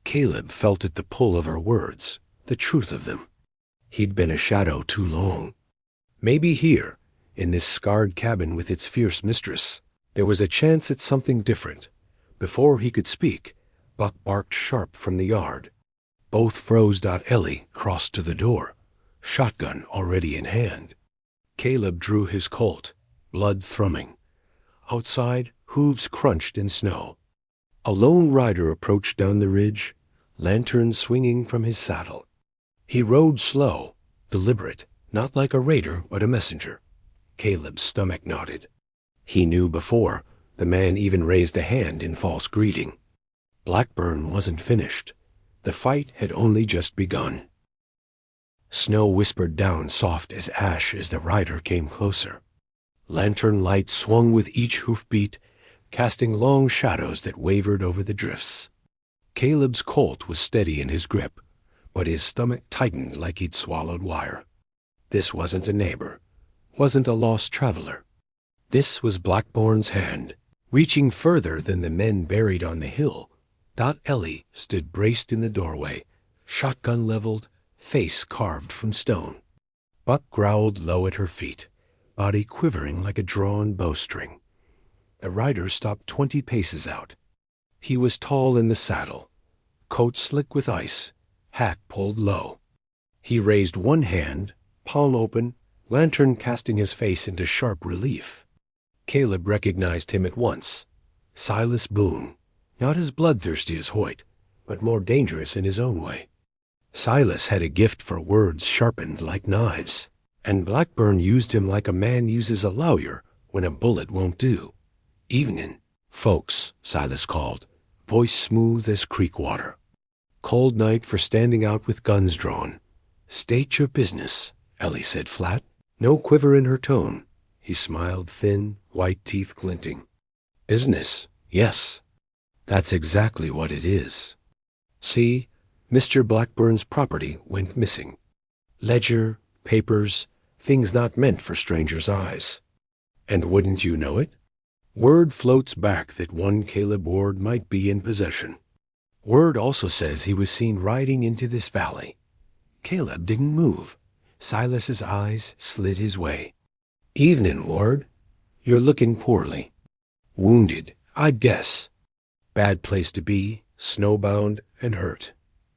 Caleb felt at the pull of her words, the truth of them. He'd been a shadow too long. Maybe here, in this scarred cabin with its fierce mistress, there was a chance at something different. Before he could speak, Buck barked sharp from the yard. Both froze. Ellie crossed to the door, shotgun already in hand. Caleb drew his Colt, blood thrumming. Outside, hooves crunched in snow. A lone rider approached down the ridge, lantern swinging from his saddle. He rode slow, deliberate, not like a raider but a messenger. Caleb's stomach knotted. He knew before the man even raised a hand in false greeting. Blackburn wasn't finished. The fight had only just begun. Snow whispered down soft as ash as the rider came closer. Lantern light swung with each hoofbeat, casting long shadows that wavered over the drifts. Caleb's Colt was steady in his grip, but his stomach tightened like he'd swallowed wire. This wasn't a neighbor, wasn't a lost traveler. This was Blackburn's hand, reaching further than the men buried on the hill. Ellie stood braced in the doorway, shotgun leveled, face carved from stone. Buck growled low at her feet, body quivering like a drawn bowstring. The rider stopped 20 paces out. He was tall in the saddle, coat slick with ice, hack pulled low. He raised one hand, palm open, lantern casting his face into sharp relief. Caleb recognized him at once. Silas Boone, not as bloodthirsty as Hoyt, but more dangerous in his own way. Silas had a gift for words sharpened like knives, and Blackburn used him like a man uses a lawyer when a bullet won't do. "Evenin', folks," Silas called, voice smooth as creek water. "Cold night for standing out with guns drawn." "State your business," Ellie said flat. No quiver in her tone. He smiled, thin, white teeth glinting. "Business, yes. That's exactly what it is. See, Mr. Blackburn's property went missing. Ledger, papers, things not meant for strangers' eyes. And wouldn't you know it? Word floats back that one Caleb Ward might be in possession. Word also says he was seen riding into this valley." Caleb didn't move. Silas's eyes slid his way. "Evenin', Ward. You're looking poorly. Wounded, I'd guess. Bad place to be, snowbound and hurt."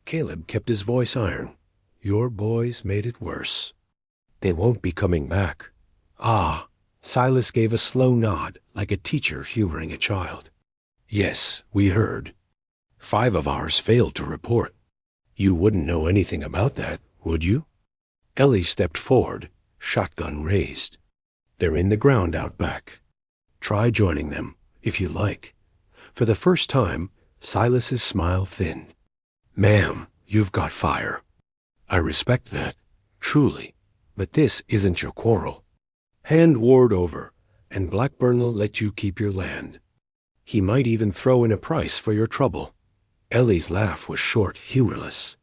Caleb kept his voice iron. "Your boys made it worse. They won't be coming back." "Ah." Silas gave a slow nod, like a teacher humoring a child. "Yes, we heard. 5 of ours failed to report. You wouldn't know anything about that, would you?" Ellie stepped forward, shotgun raised. "They're in the ground out back. Try joining them, if you like." For the first time, Silas's smile thinned. "Ma'am, you've got fire. I respect that, truly, but this isn't your quarrel. Hand Ward over, and Blackburn'll let you keep your land. He might even throw in a price for your trouble." Ellie's laugh was short, humorless.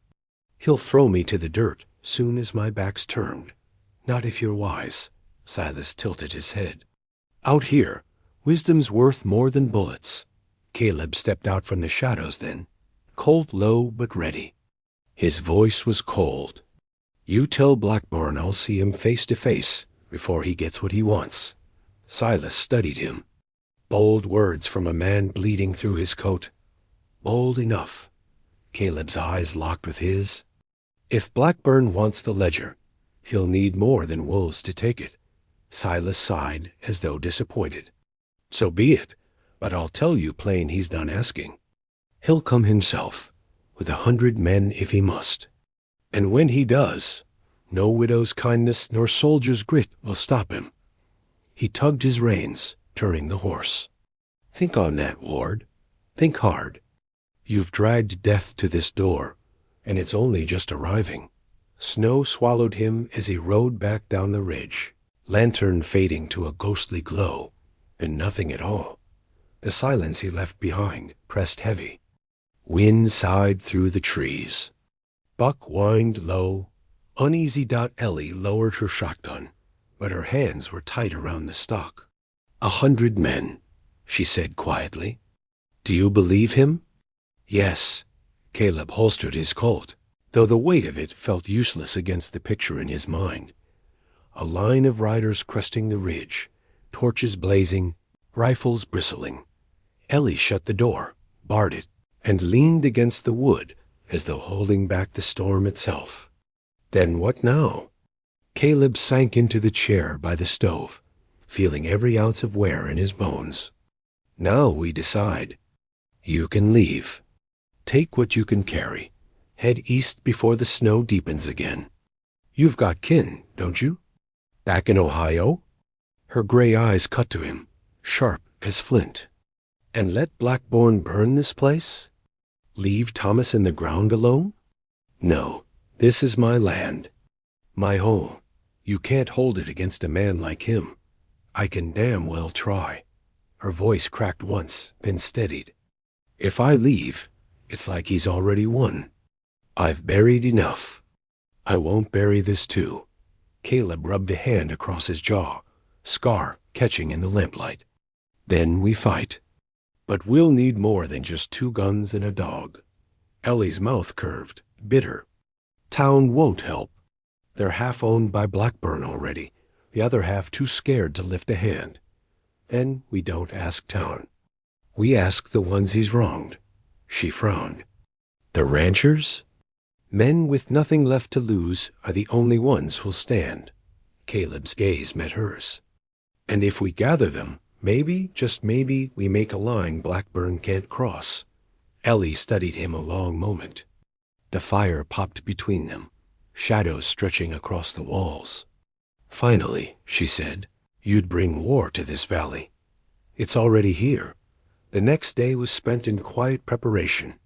"He'll throw me to the dirt soon as my back's turned. Not if you're wise." Silas tilted his head. "Out here, wisdom's worth more than bullets." Caleb stepped out from the shadows then, cold low but ready. His voice was cold. "You tell Blackburn I'll see him face to face before he gets what he wants." Silas studied him. Bold words from a man bleeding through his coat. Bold enough. Caleb's eyes locked with his. "If Blackburn wants the ledger, he'll need more than wolves to take it." Silas sighed as though disappointed. "So be it, but I'll tell you plain he's done asking. He'll come himself, with 100 men if he must. And when he does, no widow's kindness nor soldier's grit will stop him." He tugged his reins, turning the horse. "Think on that, Ward. Think hard. You've dragged death to this door, and it's only just arriving." Snow swallowed him as he rode back down the ridge, lantern fading to a ghostly glow, and nothing at all. The silence he left behind pressed heavy. Wind sighed through the trees. Buck whined low. Uneasy Ellie lowered her shotgun, but her hands were tight around the stock. 100 men, she said quietly. "Do you believe him?" "Yes." Caleb holstered his Colt, though the weight of it felt useless against the picture in his mind. A line of riders cresting the ridge, torches blazing, rifles bristling. Ellie shut the door, barred it, and leaned against the wood as though holding back the storm itself. Then what now? Caleb sank into the chair by the stove, feeling every ounce of wear in his bones. "Now we decide. You can leave. Take what you can carry. Head east before the snow deepens again. You've got kin, don't you? Back in Ohio?" Her gray eyes cut to him, sharp as flint. "And let Blackburn burn this place? Leave Thomas in the ground alone? No, this is my land. My home. You can't hold it against a man like him. I can damn well try." Her voice cracked once, then steadied. "If I leave, it's like he's already won. I've buried enough. I won't bury this too." Caleb rubbed a hand across his jaw, scar catching in the lamplight. "Then we fight. But we'll need more than just 2 guns and a dog." Ellie's mouth curved, bitter. "Town won't help. They're half owned by Blackburn already, the other half too scared to lift a hand. Then we don't ask Town. We ask the ones he's wronged." She frowned. "The ranchers? Men with nothing left to lose are the only ones who'll stand." Caleb's gaze met hers. "And if we gather them, maybe, just maybe, we make a line Blackburn can't cross." Ellie studied him a long moment. The fire popped between them, shadows stretching across the walls. "Finally," she said, "you'd bring war to this valley. It's already here." The next day was spent in quiet preparation.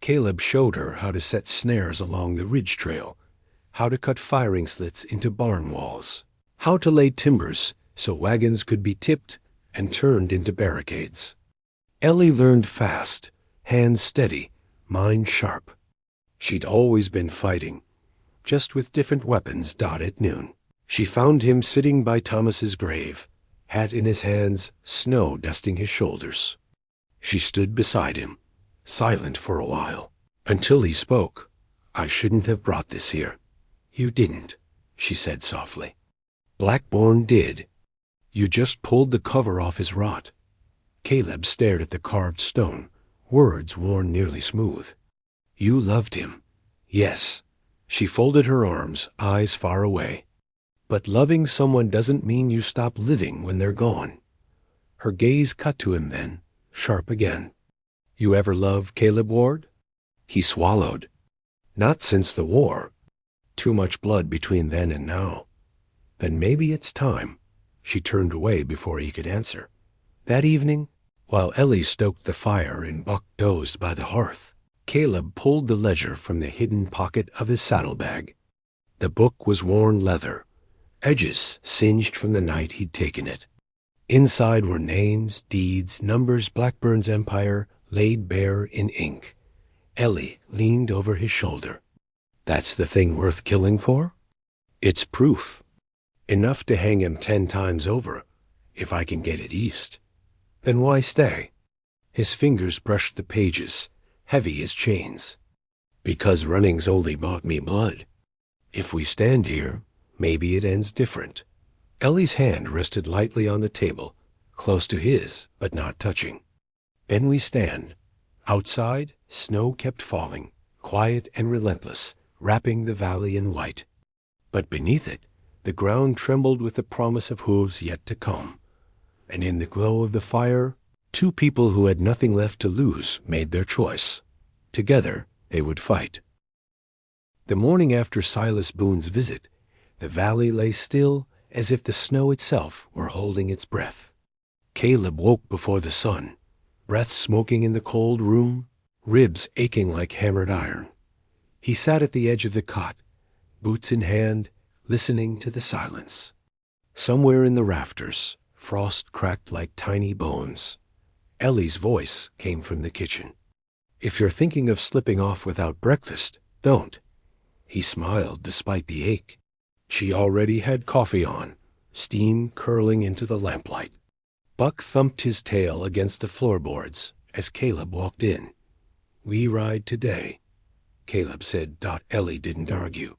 Caleb showed her how to set snares along the ridge trail, how to cut firing slits into barn walls, how to lay timbers so wagons could be tipped and turned into barricades. Ellie learned fast, hands steady, mind sharp. She'd always been fighting, just with different weapons at noon. She found him sitting by Thomas's grave, hat in his hands, snow dusting his shoulders. She stood beside him, silent for a while, until he spoke. "I shouldn't have brought this here." "You didn't," she said softly. "Blackbourne did. You just pulled the cover off his rot." Caleb stared at the carved stone, words worn nearly smooth. "You loved him." "Yes." She folded her arms, eyes far away. "But loving someone doesn't mean you stop living when they're gone." Her gaze cut to him then, sharp again. "You ever loved Caleb Ward?" He swallowed. "Not since the war. Too much blood between then and now." "Then maybe it's time." She turned away before he could answer. That evening, while Ellie stoked the fire and Buck dozed by the hearth, Caleb pulled the ledger from the hidden pocket of his saddlebag. The book was worn leather, edges singed from the night he'd taken it. Inside were names, deeds, numbers, Blackburn's empire laid bare in ink. Ellie leaned over his shoulder. "That's the thing worth killing for?" "It's proof. Enough to hang him 10 times over, if I can get it east." "Then why stay?" His fingers brushed the pages, heavy as chains. "Because running's only bought me blood. If we stand here, maybe it ends different." Ellie's hand rested lightly on the table, close to his, but not touching. "Then we stand." Outside, snow kept falling, quiet and relentless, wrapping the valley in white. But beneath it, the ground trembled with the promise of hooves yet to come. And in the glow of the fire, 2 people who had nothing left to lose made their choice. Together, they would fight. The morning after Silas Boone's visit, the valley lay still as if the snow itself were holding its breath. Caleb woke before the sun, breath smoking in the cold room, ribs aching like hammered iron. He sat at the edge of the cot, boots in hand, listening to the silence. Somewhere in the rafters, frost cracked like tiny bones. Ellie's voice came from the kitchen. "If you're thinking of slipping off without breakfast, don't." He smiled despite the ache. She already had coffee on, steam curling into the lamplight. Buck thumped his tail against the floorboards as Caleb walked in. "We ride today," Caleb said. Ellie didn't argue.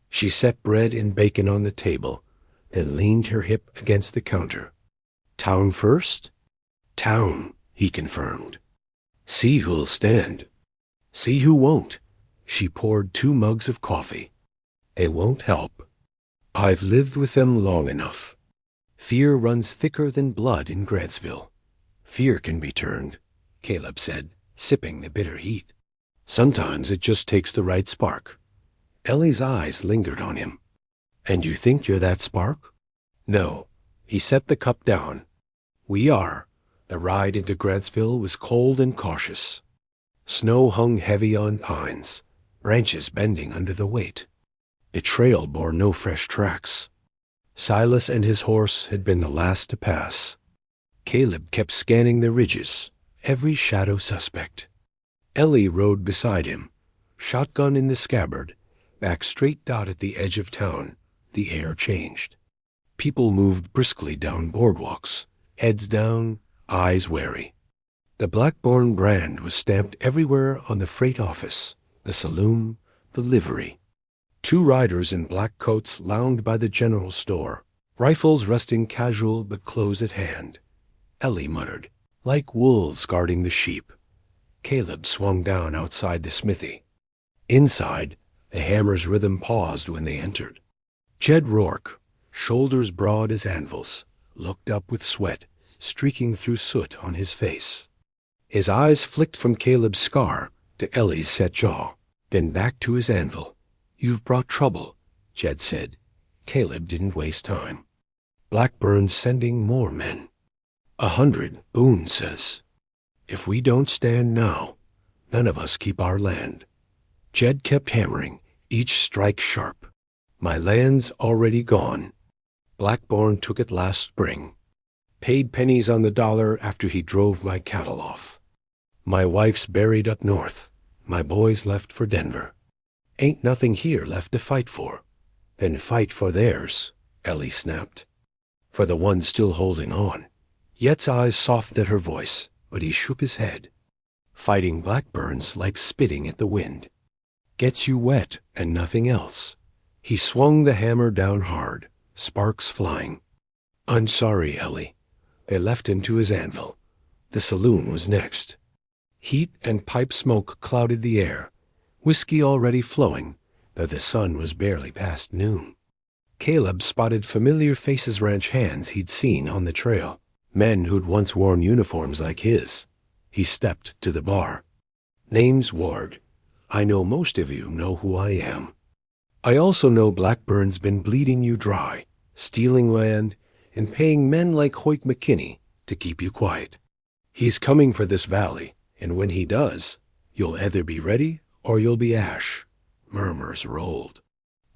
She set bread and bacon on the table, then leaned her hip against the counter. "Town first?" "Town," he confirmed. "See who'll stand. See who won't." She poured 2 mugs of coffee. "They won't help. I've lived with them long enough. Fear runs thicker than blood in Grantsville." "Fear can be turned," Caleb said, sipping the bitter heat. "Sometimes it just takes the right spark." Ellie's eyes lingered on him. "And you think you're that spark?" "No." He set the cup down. "We are." The ride into Grantsville was cold and cautious. Snow hung heavy on pines, branches bending under the weight. The trail bore no fresh tracks. Silas and his horse had been the last to pass. Caleb kept scanning the ridges, every shadow suspect. Ellie rode beside him, shotgun in the scabbard, back straight at the edge of town. The air changed. People moved briskly down boardwalks, heads down, eyes wary. The Blackbourne brand was stamped everywhere on the freight office, the saloon, the livery. 2 riders in black coats lounged by the general store, rifles resting casual but close at hand. Ellie muttered, "Like wolves guarding the sheep." Caleb swung down outside the smithy. Inside, the hammer's rhythm paused when they entered. Jed Rourke, shoulders broad as anvils, looked up with sweat streaking through soot on his face. His eyes flicked from Caleb's scar to Ellie's set jaw. Then back to his anvil. You've brought trouble, Jed said. Caleb didn't waste time. Blackburn's sending more men. 100, Boone says. If we don't stand now, none of us keep our land. Jed kept hammering, each strike sharp. My land's already gone. Blackburn took it last spring. Paid pennies on the dollar after he drove my cattle off. My wife's buried up north. My boys left for Denver. Ain't nothing here left to fight for. Then fight for theirs, Ellie snapped. For the ones still holding on. Yet's eyes softened at her voice, but he shook his head. Fighting Blackburn's like spitting at the wind. Gets you wet and nothing else. He swung the hammer down hard, sparks flying. I'm sorry, Ellie. They left him to his anvil. The saloon was next. Heat and pipe smoke clouded the air, whiskey already flowing, though the sun was barely past noon. Caleb spotted familiar Faces Ranch hands he'd seen on the trail, men who'd once worn uniforms like his. He stepped to the bar. Name's Ward. I know most of you know who I am. I also know Blackburn's been bleeding you dry, stealing land, and paying men like Hoyt McKinney to keep you quiet. He's coming for this valley, and when he does, you'll either be ready or you'll be ash. Murmurs rolled.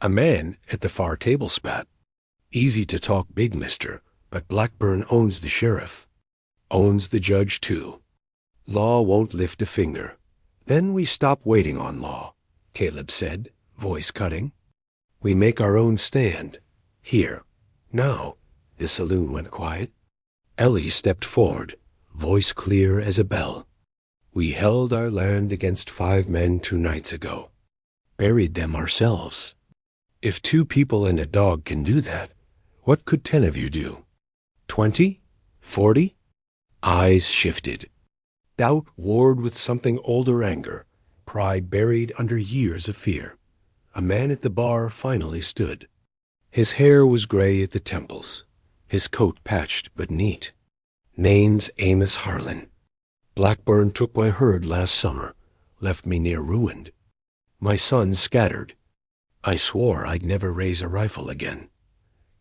A man at the far table spat. Easy to talk big, mister, but Blackburn owns the sheriff. Owns the judge, too. Law won't lift a finger. Then we stop waiting on law, Caleb said, voice cutting. We make our own stand. Here. Now. The saloon went quiet. Ellie stepped forward, voice clear as a bell. We held our land against 5 men 2 nights ago. Buried them ourselves. If 2 people and a dog can do that, what could 10 of you do? 20? 40? Eyes shifted. Doubt warred with something older anger, pride buried under years of fear. A man at the bar finally stood. His hair was gray at the temples, his coat patched but neat. Name's Amos Harlan. Blackburn took my herd last summer, left me near ruined. My sons scattered. I swore I'd never raise a rifle again.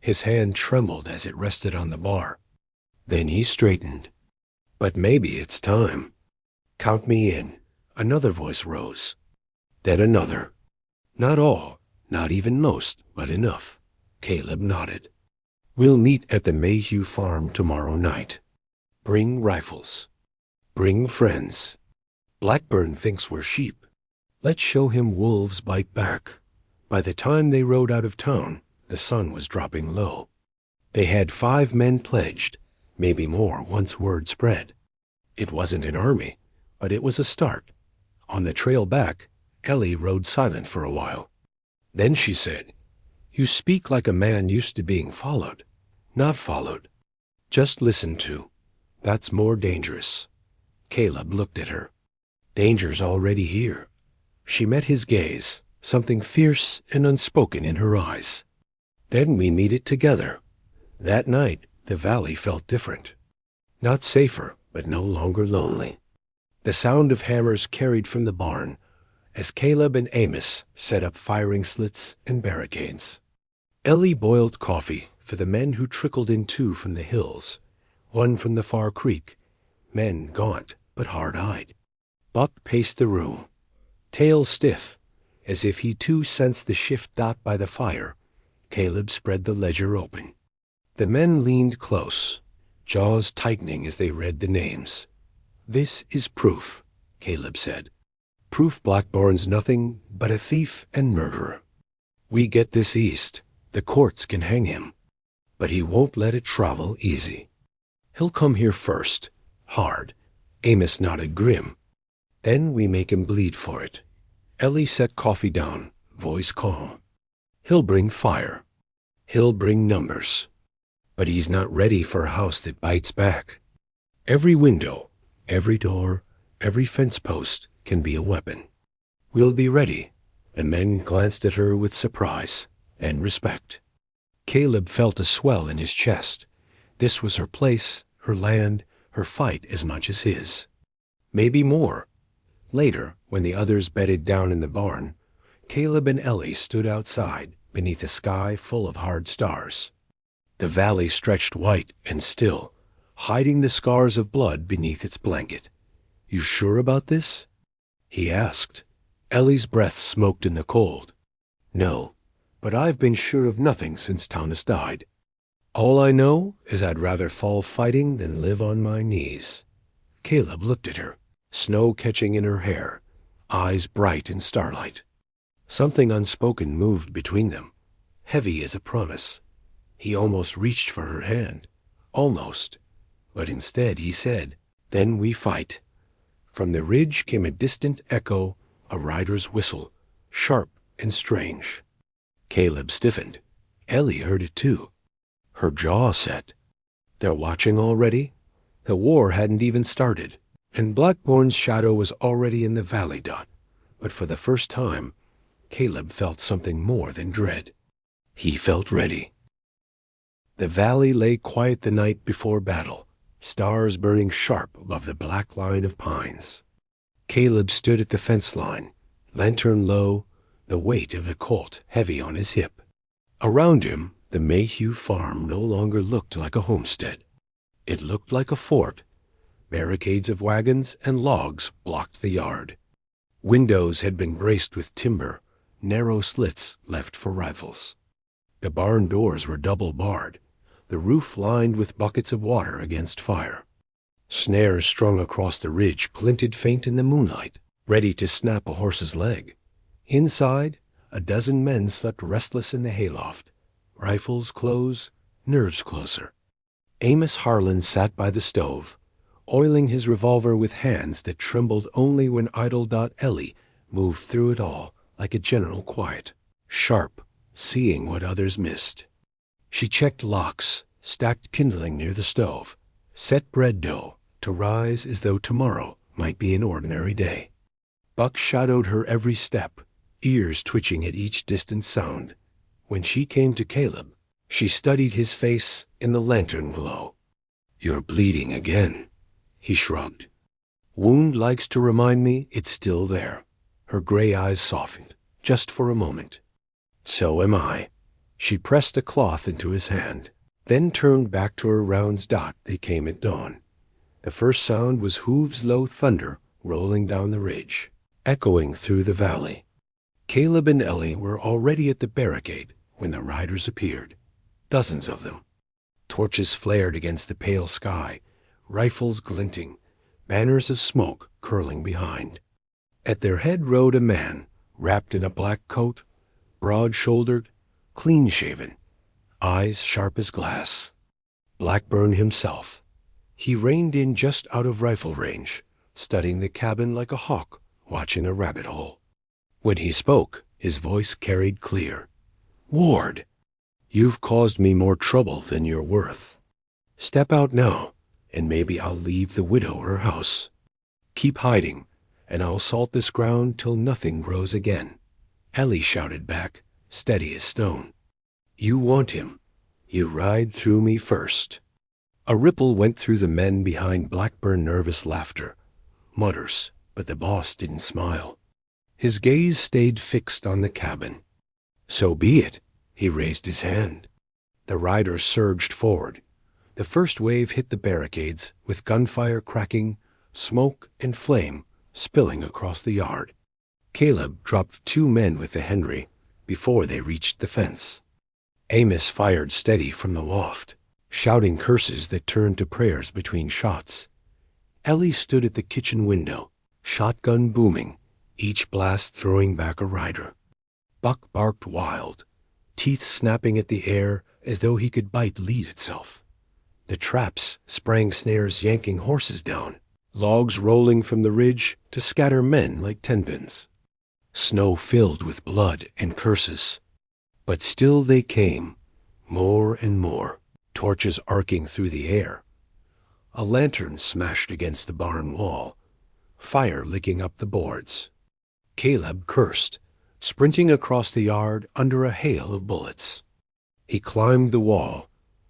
His hand trembled as it rested on the bar. Then he straightened. But maybe it's time. Count me in. Another voice rose. Then another. Not all, not even most, but enough. Caleb nodded. We'll meet at the Mayhew farm tomorrow night. Bring rifles. Bring friends. Blackburn thinks we're sheep. Let's show him wolves bite back. By the time they rode out of town, the sun was dropping low. They had 5 men pledged, maybe more once word spread. It wasn't an army, but it was a start. On the trail back, Ellie rode silent for a while. Then she said, You speak like a man used to being followed. Not followed. Just listened to. That's more dangerous. Caleb looked at her. Danger's already here. She met his gaze, something fierce and unspoken in her eyes. Then we meet it together. That night, the valley felt different. Not safer, but no longer lonely. The sound of hammers carried from the barn as Caleb and Amos set up firing slits and barricades. Ellie boiled coffee for the men who trickled in too from the hills, one from the far creek, men gaunt but hard-eyed. Buck paced the room, tail stiff, as if he too sensed the shift dot by the fire. Caleb spread the ledger open. The men leaned close, jaws tightening as they read the names. This is proof, Caleb said. Proof Blackburn's nothing but a thief and murderer. We get this east, the courts can hang him. But he won't let it travel easy. He'll come here first, hard. Amos nodded grim. Then we make him bleed for it. Ellie set coffee down, voice calm. He'll bring fire. He'll bring numbers. But he's not ready for a house that bites back. Every window, every door, every fence post can be a weapon. We'll be ready. The men glanced at her with surprise and respect. Caleb felt a swell in his chest. This was her place, her land, her fight as much as his. Maybe more. Later, When the others bedded down in the barn, Caleb and Ellie stood outside beneath a sky full of hard stars. The valley stretched white and still, hiding the scars of blood beneath its blanket. "You sure about this?" he asked. Ellie's breath smoked in the cold. "No, but I've been sure of nothing since Thomas died. All I know is I'd rather fall fighting than live on my knees." Caleb looked at her, snow catching in her hair, eyes bright in starlight. Something unspoken moved between them, heavy as a promise. He almost reached for her hand. Almost. But instead he said, "Then we fight." From the ridge came a distant echo, a rider's whistle, sharp and strange. Caleb stiffened. Ellie heard it too. Her jaw set. They're watching already? The war hadn't even started, and Blackbourne's shadow was already in the valley dot. But for the first time, Caleb felt something more than dread. He felt ready. The valley lay quiet the night before battle, stars burning sharp above the black line of pines. Caleb stood at the fence line, lantern low, the weight of the Colt heavy on his hip. Around him, the Mayhew farm no longer looked like a homestead. It looked like a fort. Barricades of wagons and logs blocked the yard. Windows had been braced with timber, narrow slits left for rifles. The barn doors were double barred, the roof lined with buckets of water against fire. Snares strung across the ridge glinted faint in the moonlight, ready to snap a horse's leg. Inside, a dozen men slept restless in the hayloft, rifles close, nerves closer. Amos Harlan sat by the stove, oiling his revolver with hands that trembled only when idle Ellie moved through it all like a general quiet, sharp, seeing what others missed. She checked locks, stacked kindling near the stove, set bread dough to rise as though tomorrow might be an ordinary day. Buck shadowed her every step, ears twitching at each distant sound. When she came to Caleb, she studied his face in the lantern glow. "You're bleeding again," he shrugged. "Wound likes to remind me it's still there." Her gray eyes softened, just for a moment. "So am I." She pressed a cloth into his hand, then turned back to her rounds dot they came at dawn. The first sound was hooves' low thunder rolling down the ridge, echoing through the valley. Caleb and Ellie were already at the barricade when the riders appeared, dozens of them. Torches flared against the pale sky, rifles glinting, banners of smoke curling behind. At their head rode a man, wrapped in a black coat, broad-shouldered, clean-shaven, eyes sharp as glass. Blackburn himself. He reined in just out of rifle range, studying the cabin like a hawk watching a rabbit hole. When he spoke, his voice carried clear. "Ward, you've caused me more trouble than you're worth. Step out now, and maybe I'll leave the widow her house. Keep hiding, and I'll salt this ground till nothing grows again." Ellie shouted back, steady as stone. "You want him. You ride through me first." A ripple went through the men behind Blackburn, nervous laughter. Mutters, but the boss didn't smile. His gaze stayed fixed on the cabin. "So be it." He raised his hand. The riders surged forward. The first wave hit the barricades, with gunfire cracking, smoke and flame spilling across the yard. Caleb dropped 2 men with the Henry before they reached the fence. Amos fired steady from the loft, shouting curses that turned to prayers between shots. Ellie stood at the kitchen window, shotgun booming, each blast throwing back a rider. Buck barked wild, teeth snapping at the air as though he could bite lead itself. The traps sprang snares yanking horses down, logs rolling from the ridge to scatter men like tenpins. Snow filled with blood and curses. But still they came, more and more, torches arcing through the air. A lantern smashed against the barn wall, fire licking up the boards. Caleb cursed, sprinting across the yard under a hail of bullets. He climbed the wall,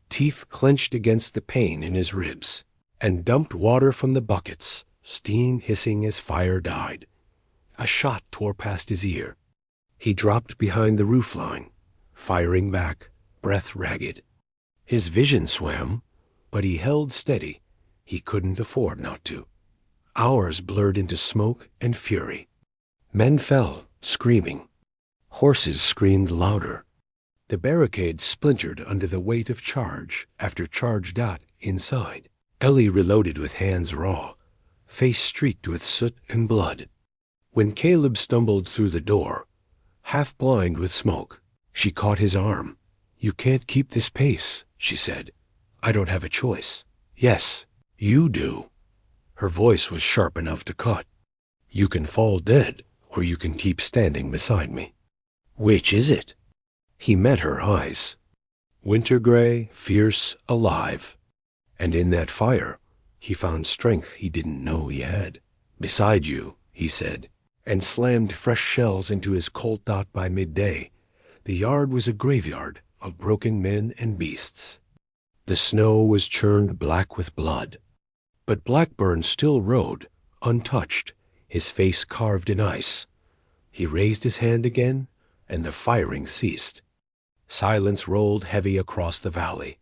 teeth clenched against the pain in his ribs, and dumped water from the buckets, steam hissing as fire died. A shot tore past his ear. He dropped behind the roofline, firing back, breath ragged. His vision swam, but he held steady. He couldn't afford not to. Hours blurred into smoke and fury. Men fell, screaming. Horses screamed louder. The barricade splintered under the weight of charge after charge got inside. Ellie reloaded with hands raw, face streaked with soot and blood. When Caleb stumbled through the door, half blind with smoke, she caught his arm. "You can't keep this pace," she said. "I don't have a choice." "Yes, you do." Her voice was sharp enough to cut. "You can fall dead, or you can keep standing beside me." "Which is it?" He met her eyes. Winter gray, fierce, alive. And in that fire, he found strength he didn't know he had. "Beside you," he said, and slammed fresh shells into his Colt dot by midday. The yard was a graveyard of broken men and beasts. The snow was churned black with blood. But Blackburn still rode, untouched, his face carved in ice. He raised his hand again, and the firing ceased. Silence rolled heavy across the valley.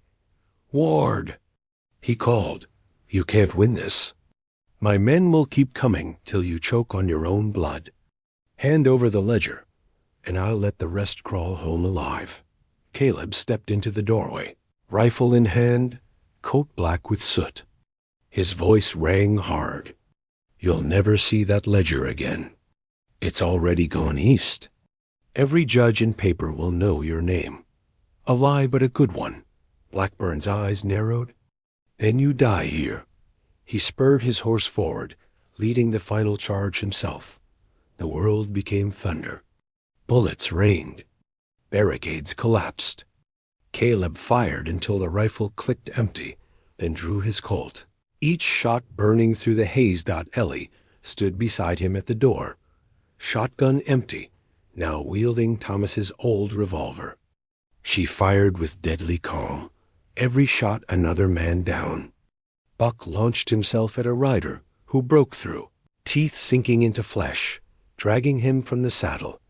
"Ward!" He called. "You can't win this. My men will keep coming till you choke on your own blood. Hand over the ledger, and I'll let the rest crawl home alive." Caleb stepped into the doorway, rifle in hand, coat black with soot. His voice rang hard. "You'll never see that ledger again. It's already gone east. Every judge and paper will know your name. A lie, but a good one." Blackburn's eyes narrowed. "Then you die here." He spurred his horse forward, leading the final charge himself. The world became thunder. Bullets rained. Barricades collapsed. Caleb fired until the rifle clicked empty, then drew his Colt. Each shot burning through the haze. Ellie stood beside him at the door, shotgun empty, now wielding Thomas's old revolver. She fired with deadly calm, every shot another man down. Buck launched himself at a rider who broke through, teeth sinking into flesh, dragging him from the saddle.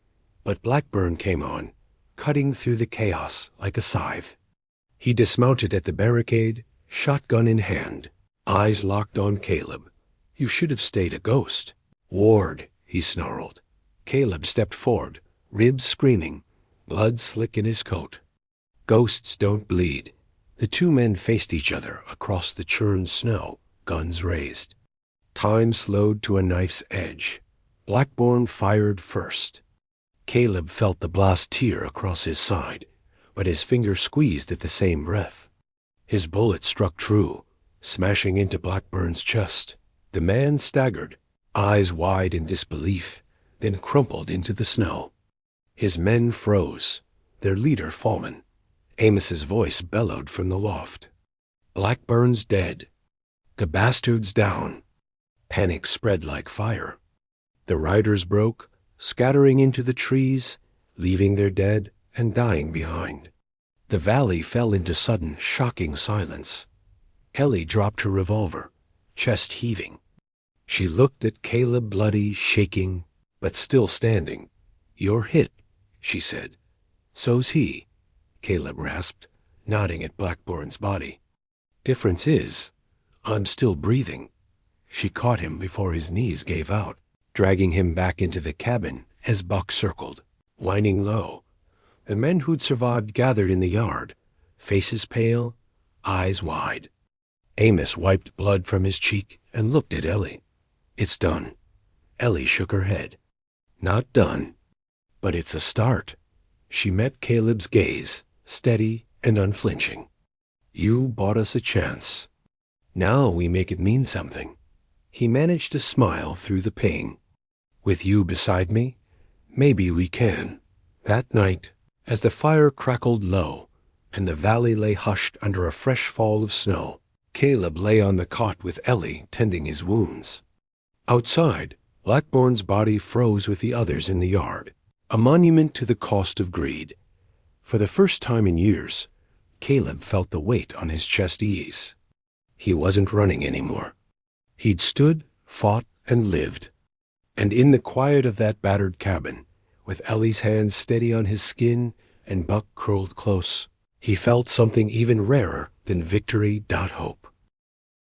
But Blackburn came on, cutting through the chaos like a scythe. He dismounted at the barricade, shotgun in hand, eyes locked on Caleb. "You should have stayed a ghost." "Ward," he snarled. Caleb stepped forward, ribs screaming, blood slick in his coat. "Ghosts don't bleed." The two men faced each other across the churned snow, guns raised. Time slowed to a knife's edge. Blackburn fired first. Caleb felt the blast tear across his side, but his finger squeezed at the same breath. His bullet struck true, smashing into Blackburn's chest. The man staggered, eyes wide in disbelief, then crumpled into the snow. His men froze, their leader fallen. Amos's voice bellowed from the loft. "Blackburn's dead. The bastard's down." Panic spread like fire. The riders broke, scattering into the trees, leaving their dead and dying behind. The valley fell into sudden, shocking silence. Ellie dropped her revolver, chest heaving. She looked at Caleb, bloody, shaking, but still standing. "You're hit," she said. "So's he," Caleb rasped, nodding at Blackburn's body. "Difference is, I'm still breathing." She caught him before his knees gave out, dragging him back into the cabin as Buck circled, whining low. The men who'd survived gathered in the yard, faces pale, eyes wide. Amos wiped blood from his cheek and looked at Ellie. "It's done." Ellie shook her head. "Not done, but it's a start." She met Caleb's gaze, steady and unflinching. "You bought us a chance. Now we make it mean something." He managed to smile through the pain. "With you beside me, maybe we can." That night, as the fire crackled low and the valley lay hushed under a fresh fall of snow, Caleb lay on the cot with Ellie tending his wounds. Outside, Blackburn's body froze with the others in the yard, a monument to the cost of greed. For the first time in years, Caleb felt the weight on his chest ease. He wasn't running anymore. He'd stood, fought, and lived. And in the quiet of that battered cabin, with Ellie's hands steady on his skin and Buck curled close, he felt something even rarer than victory. Hope.